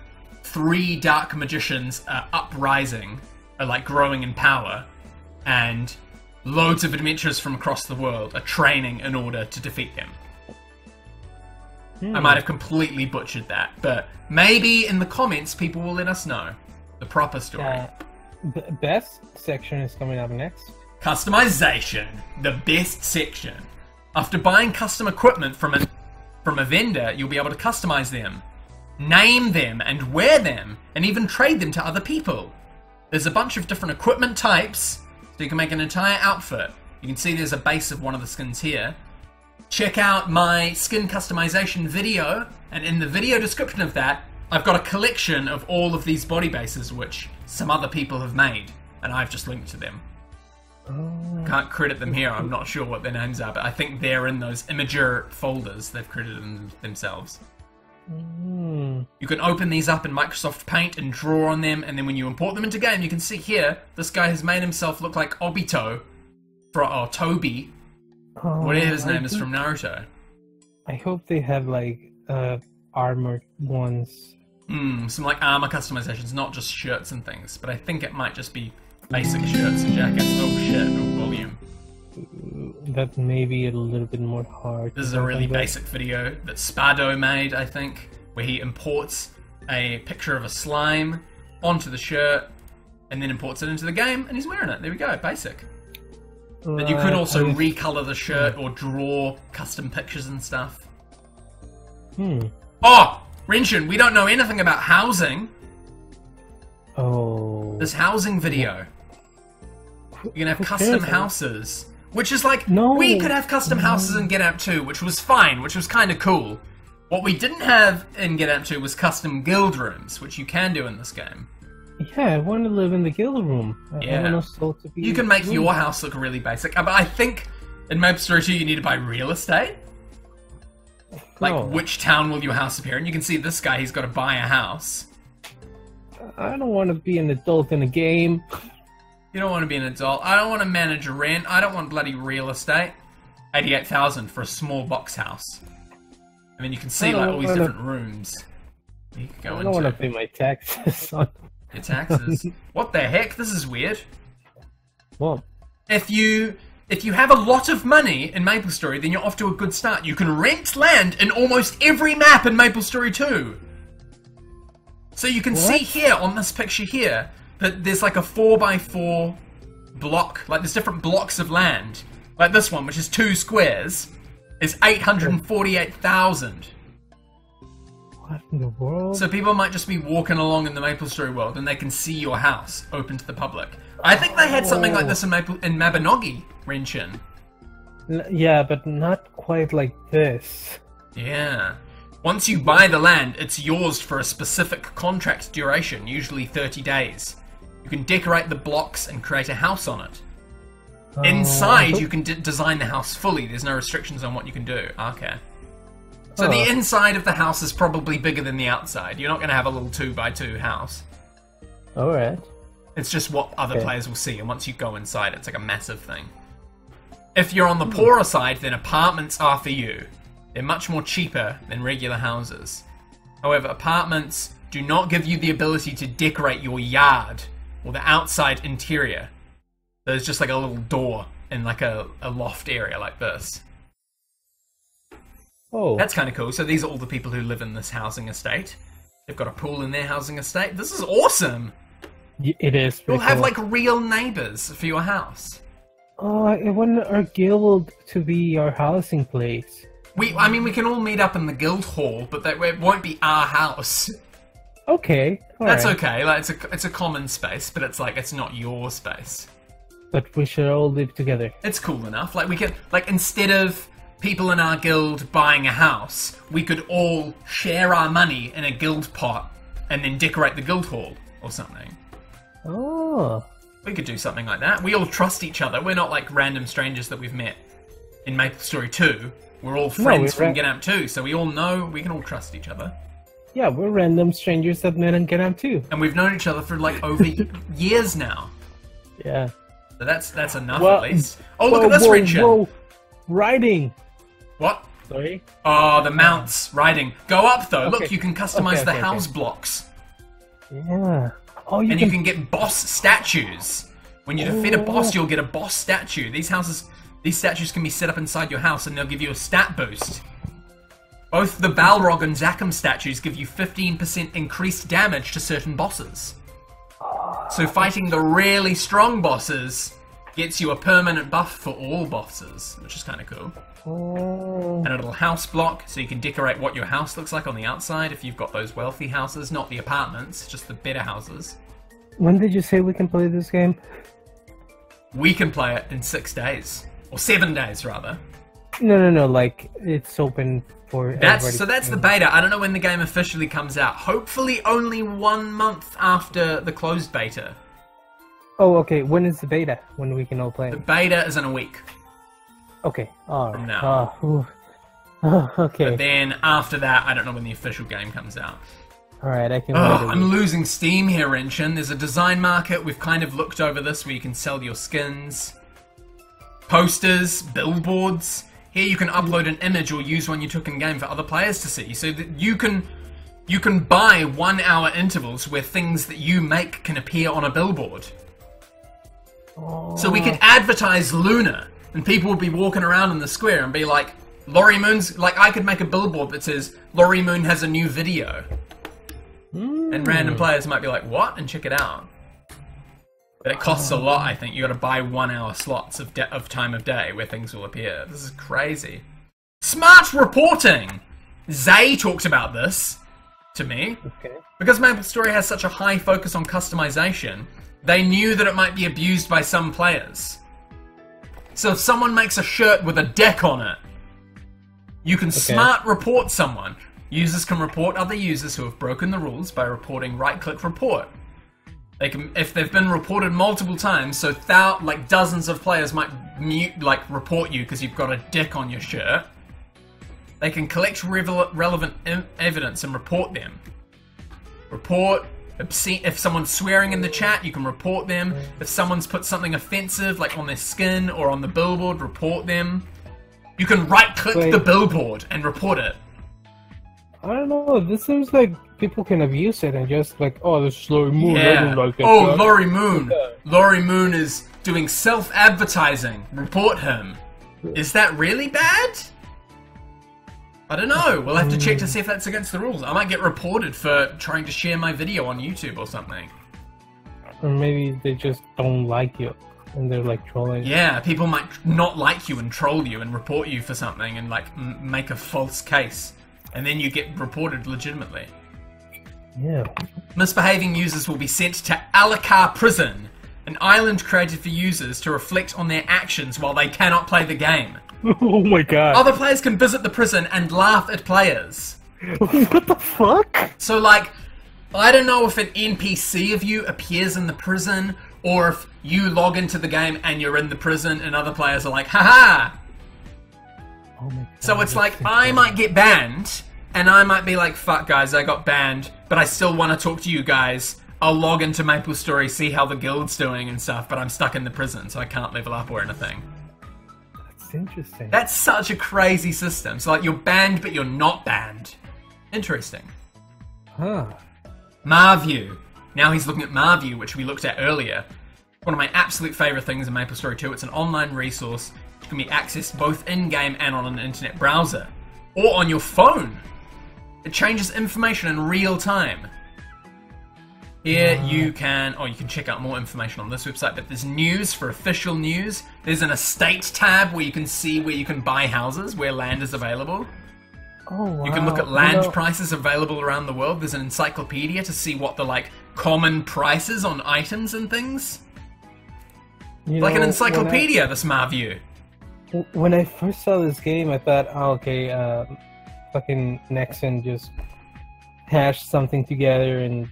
3 dark magicians are uprising, are like growing in power. And loads of adventurers from across the world are training in order to defeat them. I might have completely butchered that, but maybe in the comments people will let us know the proper story. Best section is coming up next. Customization, the best section. After buying custom equipment from a vendor, you'll be able to customize them, name them and wear them, and even trade them to other people. There's a bunch of different equipment types, so you can make an entire outfit. You can see there's a base of one of the skins here. Check out my skin customization video, and in the video description of that, I've got a collection of all of these body bases which some other people have made, and I've just linked to them. Can't credit them here, I'm not sure what their names are, but I think they're in those Imager folders. They've credited them themselves. You can open these up in Microsoft Paint and draw on them, and then when you import them into game, you can see here, this guy has made himself look like Obito, or Toby, whatever his name is from Naruto. I hope they have, like, armored ones. Some, like, armor customizations, not just shirts and things, but I think it might just be basic shirts and jackets. Oh shit, oh volume. That may be a little bit more hard. This is a really basic video that Spado made, I think, where he imports a picture of a slime onto the shirt and then imports it into the game, and he's wearing it. There we go, basic. But you could also recolor the shirt or draw custom pictures and stuff. Oh! Renshin, we don't know anything about housing. Oh. This housing video. You can have custom houses. Which is like, No. we could have custom houses in Get Out 2, which was fine, which was kind of cool. What we didn't have in Get Out 2 was custom guild rooms, which you can do in this game. Yeah, I want to live in the guild room. Yeah. I want us all to be. You can make your house look really basic, but I think in Maplestory 2 you need to buy real estate. Like, which town will your house appear in? You can see this guy, he's got to buy a house. I don't want to be an adult in a game. You don't want to be an adult. I don't want to manage rent. I don't want bloody real estate. 88,000 for a small box house. I mean, you can see like all these different rooms. You can go I don't want to pay my taxes on your taxes. What the heck? This is weird. Well, if you have a lot of money in Maplestory, then you're off to a good start. You can rent land in almost every map in Maplestory 2. So you can see here on this picture here that there's like a 4x4 block, like there's different blocks of land. Like this one, which is 2 squares, is 848,000. What in the world? So people might just be walking along in the Maplestory world and they can see your house open to the public. I think they had something like this in Mabinogi, Renshin. Yeah, but not quite like this. Yeah. Once you buy the land, it's yours for a specific contract duration, usually 30 days. You can decorate the blocks and create a house on it. Inside, you can design the house fully. There's no restrictions on what you can do. Okay. So the inside of the house is probably bigger than the outside. You're not going to have a little 2x2 house. Alright. It's just what other players will see, and once you go inside, it's like a massive thing. If you're on the poorer side, then apartments are for you. They're much more cheaper than regular houses. However, apartments do not give you the ability to decorate your yard or the outside interior. There's just like a little door in like a loft area like this. Oh. That's kind of cool. So these are all the people who live in this housing estate. They've got a pool in their housing estate. This is awesome! It is. You'll have like real neighbors for your house. Oh, I want our guild to be our housing place. I mean, we can all meet up in the guild hall, but it won't be our house. Okay, that's okay. Like it's a common space, but it's like it's not your space. But we should all live together. It's cool enough. Like we can, like instead of people in our guild buying a house, we could all share our money in a guild pot and then decorate the guild hall or something. Oh. We could do something like that. We all trust each other. We're not like random strangers that we've met in Maplestory 2. We're all friends from Get Out 2, so we all know, we can all trust each other. Yeah, we're random strangers that met in Get Out 2. And we've known each other for like over years now. Yeah. So that's enough at least. Oh, look at this, Renshin! Whoa, riding! What? Sorry? Oh, the mounts, riding. Go up though, look, you can customize the house blocks. Yeah. Oh, you can get boss statues. When you defeat a boss, you'll get a boss statue. These statues can be set up inside your house and they'll give you a stat boost. Both the Balrog and Zakum statues give you 15% increased damage to certain bosses. So fighting the really strong bosses gets you a permanent buff for all bosses, which is kind of cool. And a little house block, so you can decorate what your house looks like on the outside if you've got those wealthy houses, not the apartments, just the better houses. When did you say we can play this game? We can play it in 6 days. Or 7 days, rather. No. Like, it's open for everybody. So that's the beta. I don't know when the game officially comes out. Hopefully only 1 month after the closed beta. Oh, okay. When is the beta? When we can all play The it? beta is in a week. Okay. From now. Okay. But then after that, I don't know when the official game comes out. Alright, I can Oh, wait a I'm week. losing steam here, Renshin. There's a design market. We've kind of looked over this where you can sell your skins. Posters, billboards. Here you can upload an image or use one you took in game for other players to see. So that you can buy 1 hour intervals where things that you make can appear on a billboard. Oh. So we could advertise Luna, and people would be walking around in the square and be like, Laurie Moon's... Like, I could make a billboard that says, Laurie Moon has a new video. And random players might be like, what? And check it out. But it costs a lot, I think. You gotta buy 1 hour slots of time of day where things will appear. This is crazy. Smart reporting! Zay talked about this to me. Okay. Because Maplestory has such a high focus on customization, they knew that it might be abused by some players. So if someone makes a shirt with a deck on it, you can smart report someone. Users can report other users who have broken the rules by reporting right-click report. They can, if they've been reported multiple times, so like dozens of players might report you because you've got a dick on your shirt. They can collect relevant evidence and report them. Report obscene. If someone's swearing in the chat, you can report them. If someone's put something offensive, like on their skin or on the billboard, report them. You can right-click the billboard and report it. I don't know, this seems like people can abuse it and just like, oh, this is Laurie Moon, I don't like that. Oh, Laurie Moon. Laurie Moon is doing self-advertising. Report him. Is that really bad? I don't know. We'll have to check to see if that's against the rules. I might get reported for trying to share my video on YouTube or something. Or maybe they just don't like you and they're like trolling. Yeah, people might not like you and troll you and report you for something and like make a false case. And then you get reported legitimately. Yeah. Misbehaving users will be sent to Alakar Prison, an island created for users to reflect on their actions while they cannot play the game. Oh my god. Other players can visit the prison and laugh at players. What the fuck? So, like, I don't know if an NPC of you appears in the prison, or if you log into the game and you're in the prison and other players are like, haha! Oh my god. So it's like, I might get banned, and I might be like, fuck guys, I got banned, but I still want to talk to you guys. I'll log into Maplestory, see how the guild's doing and stuff, but I'm stuck in the prison, so I can't level up or anything. That's interesting. That's such a crazy system. So like, you're banned, but you're not banned. Interesting. Huh. Marview. Now he's looking at Marview, which we looked at earlier. One of my absolute favourite things in Maplestory 2. It's an online resource which can be accessed both in-game and on an internet browser. Or on your phone. It changes information in real time. Here you can check out more information on this website, but there's news for official news. There's an estate tab where you can see where you can buy houses, where land is available. Oh, wow. You can look at land prices available around the world. There's an encyclopedia to see what the like common prices on items and things. Like an encyclopedia, this Marview. When I first saw this game, I thought, oh, okay, fucking Nexon just hashed something together, and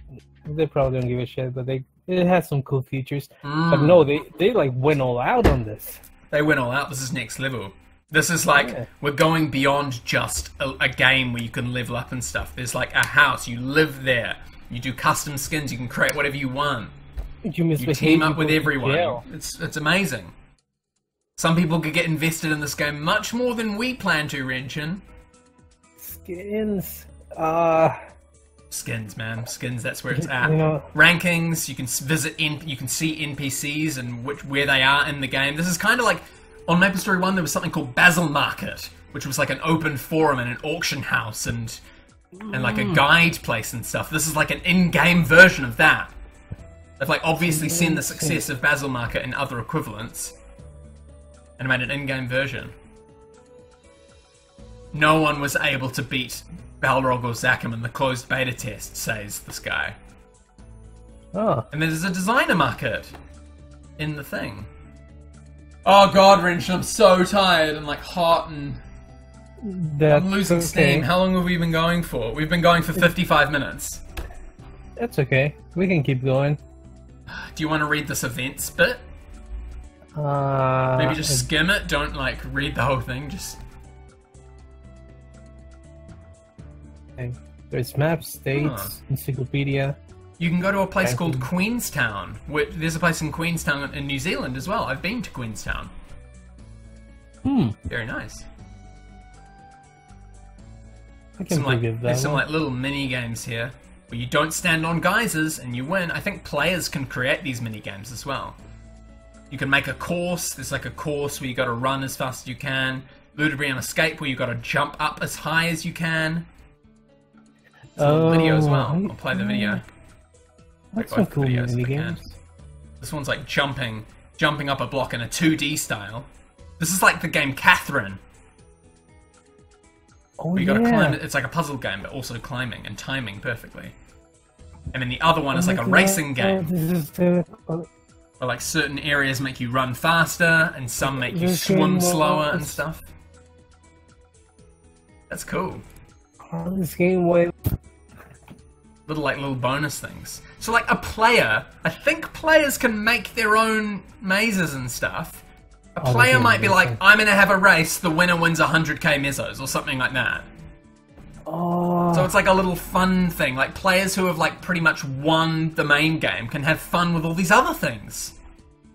they probably don't give a shit, but it has some cool features. But no, they like went all out on this. They went all out. This is next level. This is like, we're going beyond just a game where you can level up and stuff. There's like a house, you live there, you do custom skins, you can create whatever you want. You team up with everyone. It's amazing. Some people could get invested in this game much more than we plan to, Renshin. Skins. Skins, man. Skins, that's where it's at. You know, rankings, you can visit, you can see NPCs and where they are in the game. This is kind of like, on Maplestory 1 there was something called Basil Market, which was like an open forum and an auction house and like a guide place and stuff. This is like an in-game version of that. They've like obviously seen the success of Basil Market and other equivalents and made an in-game version. No one was able to beat Balrog or Zakum in the closed beta test, says this guy. Oh, And there's a designer market in the thing. Oh god, Wrench, I'm so tired and like hot and that's I'm losing okay. steam. How long have we been going for? We've been going for 55 minutes. That's okay. We can keep going. Do you want to read this events bit? Uh, Maybe just skim it. Don't like read the whole thing. Just There's maps, states, encyclopedia. you can go to a place called Okay. Queenstown. There's a place in Queenstown in New Zealand as well. I've been to Queenstown. Very nice. I can forgive that There's some one. like little mini games here where you don't stand on geysers and you win. I think players can create these mini games as well. You can make a course. There's like a course where you got to run as fast as you can. Ludobrium Escape where you got to jump up as high as you can. There's a little video as well. I'll play the video. That's Like some both cool videos mini if I can. games. This one's like jumping up a block in a 2D style. This is like the game Catherine. Oh Where you yeah. gotta climb. It's like a puzzle game, but also climbing and timing perfectly. And then the other one is like a racing game, This is where like certain areas make you run faster, and some make you This swim game slower and was- stuff. That's cool. this game was Little bonus things. So like a player, I think players can make their own mazes and stuff. A they player can, might be they like, can. I'm gonna have a race, the winner wins 100k mesos, or something like that. oh So it's like a little fun thing. Like players who have like pretty much won the main game can have fun with all these other things.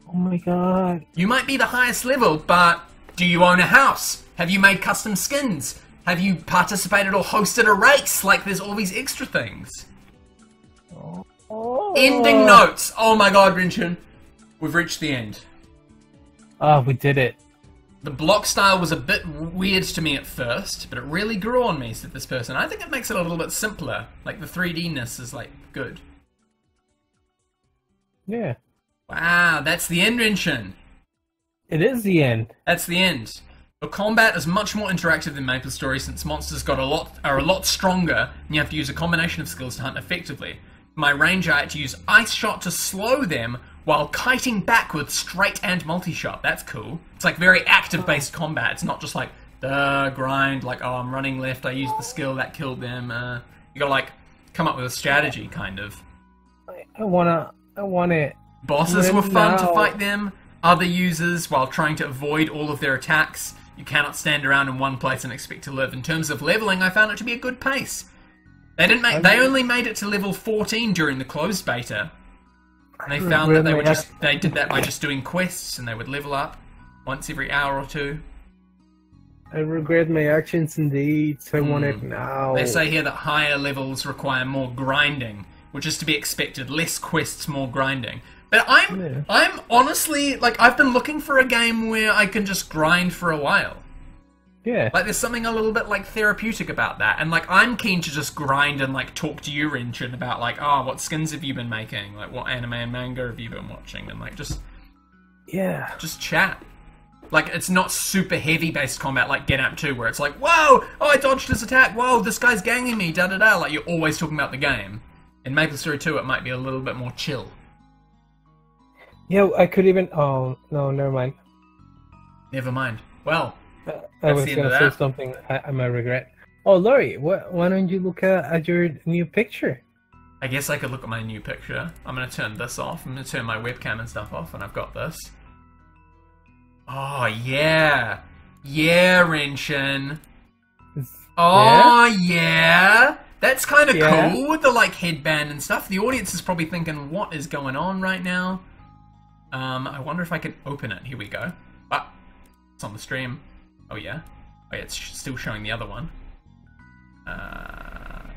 oh my god. You might be the highest level, but do you own a house? Have you made custom skins? Have you participated or hosted a race? Like there's all these extra things. Oh. Ending notes. Oh my god, Rinchin. We've reached the end. Oh, we did it. The block style was a bit weird to me at first, but it really grew on me, said this person. I think it makes it a little bit simpler. Like the 3D-ness is like good. Yeah. Wow, that's the end, Rinchin. It is the end. That's the end. The combat is much more interactive than Maplestory since monsters are a lot stronger and you have to use a combination of skills to hunt effectively. For my ranger, I had to use Ice Shot to slow them while kiting back with straight and multi-shot. That's cool. It's like very active-based combat. It's not just like, grind, like, oh, I'm running left, I used the skill, that killed them. You gotta like, come up with a strategy, kind of. I want it. Bosses Win were fun to now. fight them. Other users, while trying to avoid all of their attacks. You cannot stand around in one place and expect to live. In terms of leveling, I found it to be a good pace. They only made it to level 14 during the closed beta. And they found that they did that by just doing quests and they would level up once every hour or two. I regret my actions indeed. I want it now. They say here that higher levels require more grinding, which is to be expected. Less quests, more grinding. But I'm honestly, like, I've been looking for a game where I can just grind for a while. Yeah. Like, there's something a little bit, like, therapeutic about that. And, like, I'm keen to just grind and, like, talk to you, Rinchin, about, like, oh, what skins have you been making? Like, what anime and manga have you been watching? And, like, just chat. Like, it's not super heavy-based combat like Get Ep2, where it's like, whoa, oh, I dodged his attack, whoa, this guy's ganging me, da-da-da. Like, you're always talking about the game. In Maplestory 2, it might be a little bit more chill. Yeah, I could even. Oh no, never mind. Never mind. Well, I was the end gonna of say that. something I might regret. Oh, Laurie, why don't you look at your new picture? I guess I could look at my new picture. I'm going to turn this off. I'm going to turn my webcam and stuff off, and I've got this. Oh, yeah. Yeah, Rinchin. Oh, yeah. That's kind of Yeah. cool with the, like, headband and stuff. The audience is probably thinking, what is going on right now? I wonder if I can open it. Here we go. Ah, it's on the stream. Oh, yeah. Oh, yeah, it's still showing the other one.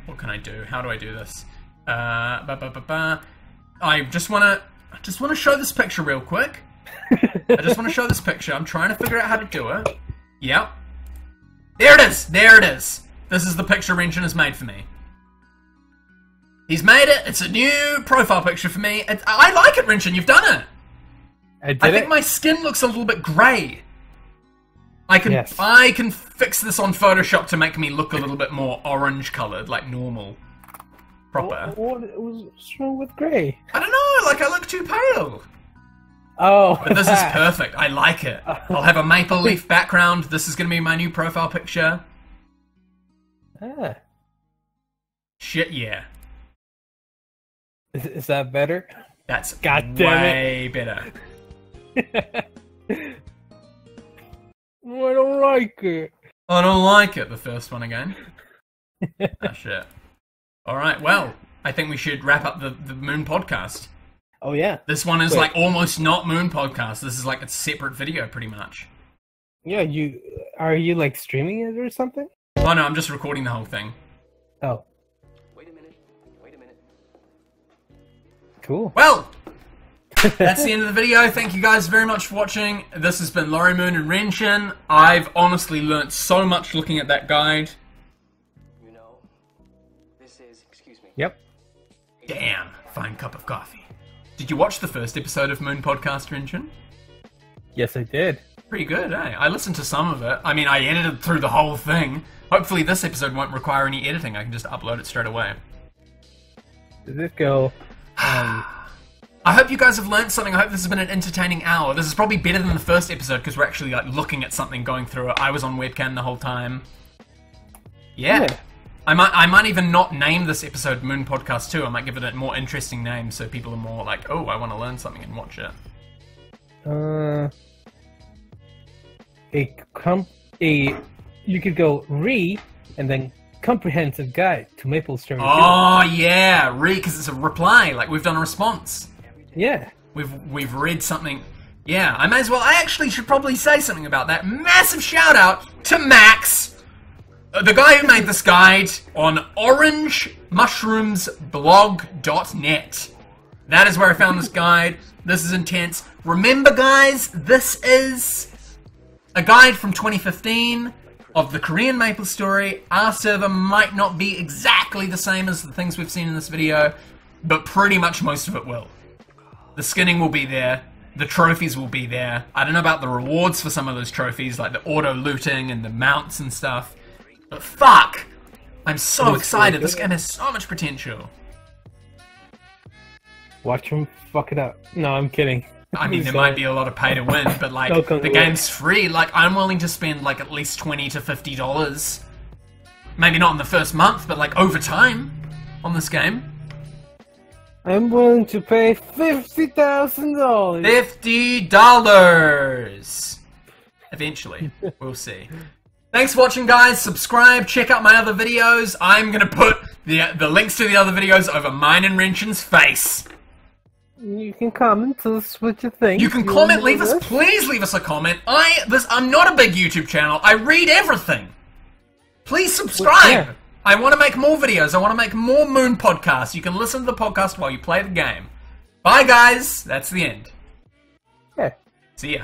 What can I do? How do I do this? I just want to show this picture real quick. I just want to show this picture. I'm trying to figure out how to do it. Yep. There it is. There it is. This is the picture Rinchin has made for me. He's made it. It's a new profile picture for me. I like it, Rinchin. You've done it. I think my skin looks a little bit grey. I can fix this on Photoshop to make me look a little bit more orange coloured, like normal. proper. What's wrong with grey? I don't know, like I look too pale. Oh. But this is perfect. I like it. I'll have a maple leaf background. This is going to be my new profile picture. Ah. Shit, yeah. Is that better? That's God damn way better. I don't like it. I don't like it, the first one again. Ah, shit. Alright, well, I think we should wrap up the Moon podcast. Oh, yeah. This one is like almost not Moon podcast. This is like a separate video, pretty much. Yeah, are you like streaming it or something? Oh no, I'm just recording the whole thing. Oh. Wait a minute. Cool. Well, that's the end of the video. Thank you guys very much for watching. This has been Laurie, Moon, and Renshin. I've honestly learnt so much looking at that guide. You know, this is, excuse me. Yep. Damn, fine cup of coffee. Did you watch the first episode of Moon Podcast, Renshin? Yes, I did. Pretty good, eh? I listened to some of it. I mean, I edited through the whole thing. Hopefully this episode won't require any editing. I can just upload it straight away. Does it go... I hope you guys have learned something. I hope this has been an entertaining hour. This is probably better than the first episode because we're actually like looking at something, going through it. I was on webcam the whole time. Yeah. I might even not name this episode Moon Podcast 2. I might give it a more interesting name so people are more like, oh, I want to learn something and watch it. You could go and then comprehensive guide to Maplestory. Oh yeah, because it's a reply. Like we've done a response. Yeah. We've read something. Yeah, I may as well. I actually should probably say something about that. Massive shout out to Max, the guy who made this guide on orangemushroomsblog.net. That is where I found this guide. This is intense. Remember, guys, this is a guide from 2015 of the Korean Maplestory. Our server might not be exactly the same as the things we've seen in this video, but pretty much most of it will. The skinning will be there. The trophies will be there. I don't know about the rewards for some of those trophies, like the auto-looting and the mounts and stuff. But fuck! I'm so excited. This game has so much potential. Watch him fuck it up. No, I'm kidding. I mean, there might be a lot of pay to win, but like, the game's free. Like, I'm willing to spend like at least $20 to $50. Maybe not in the first month, but like over time on this game. I'm willing to pay $50,000. $50! Eventually. We'll see. Thanks for watching, guys. Subscribe, check out my other videos. I'm gonna put the links to the other videos over mine and Renshin's face. You can comment, tell us what you think. You can comment, please leave us a comment. I'm not a big YouTube channel. I read everything. Please subscribe. Yeah. I want to make more videos. I want to make more Moon podcasts. You can listen to the podcast while you play the game. Bye, guys. That's the end. Yeah. See ya.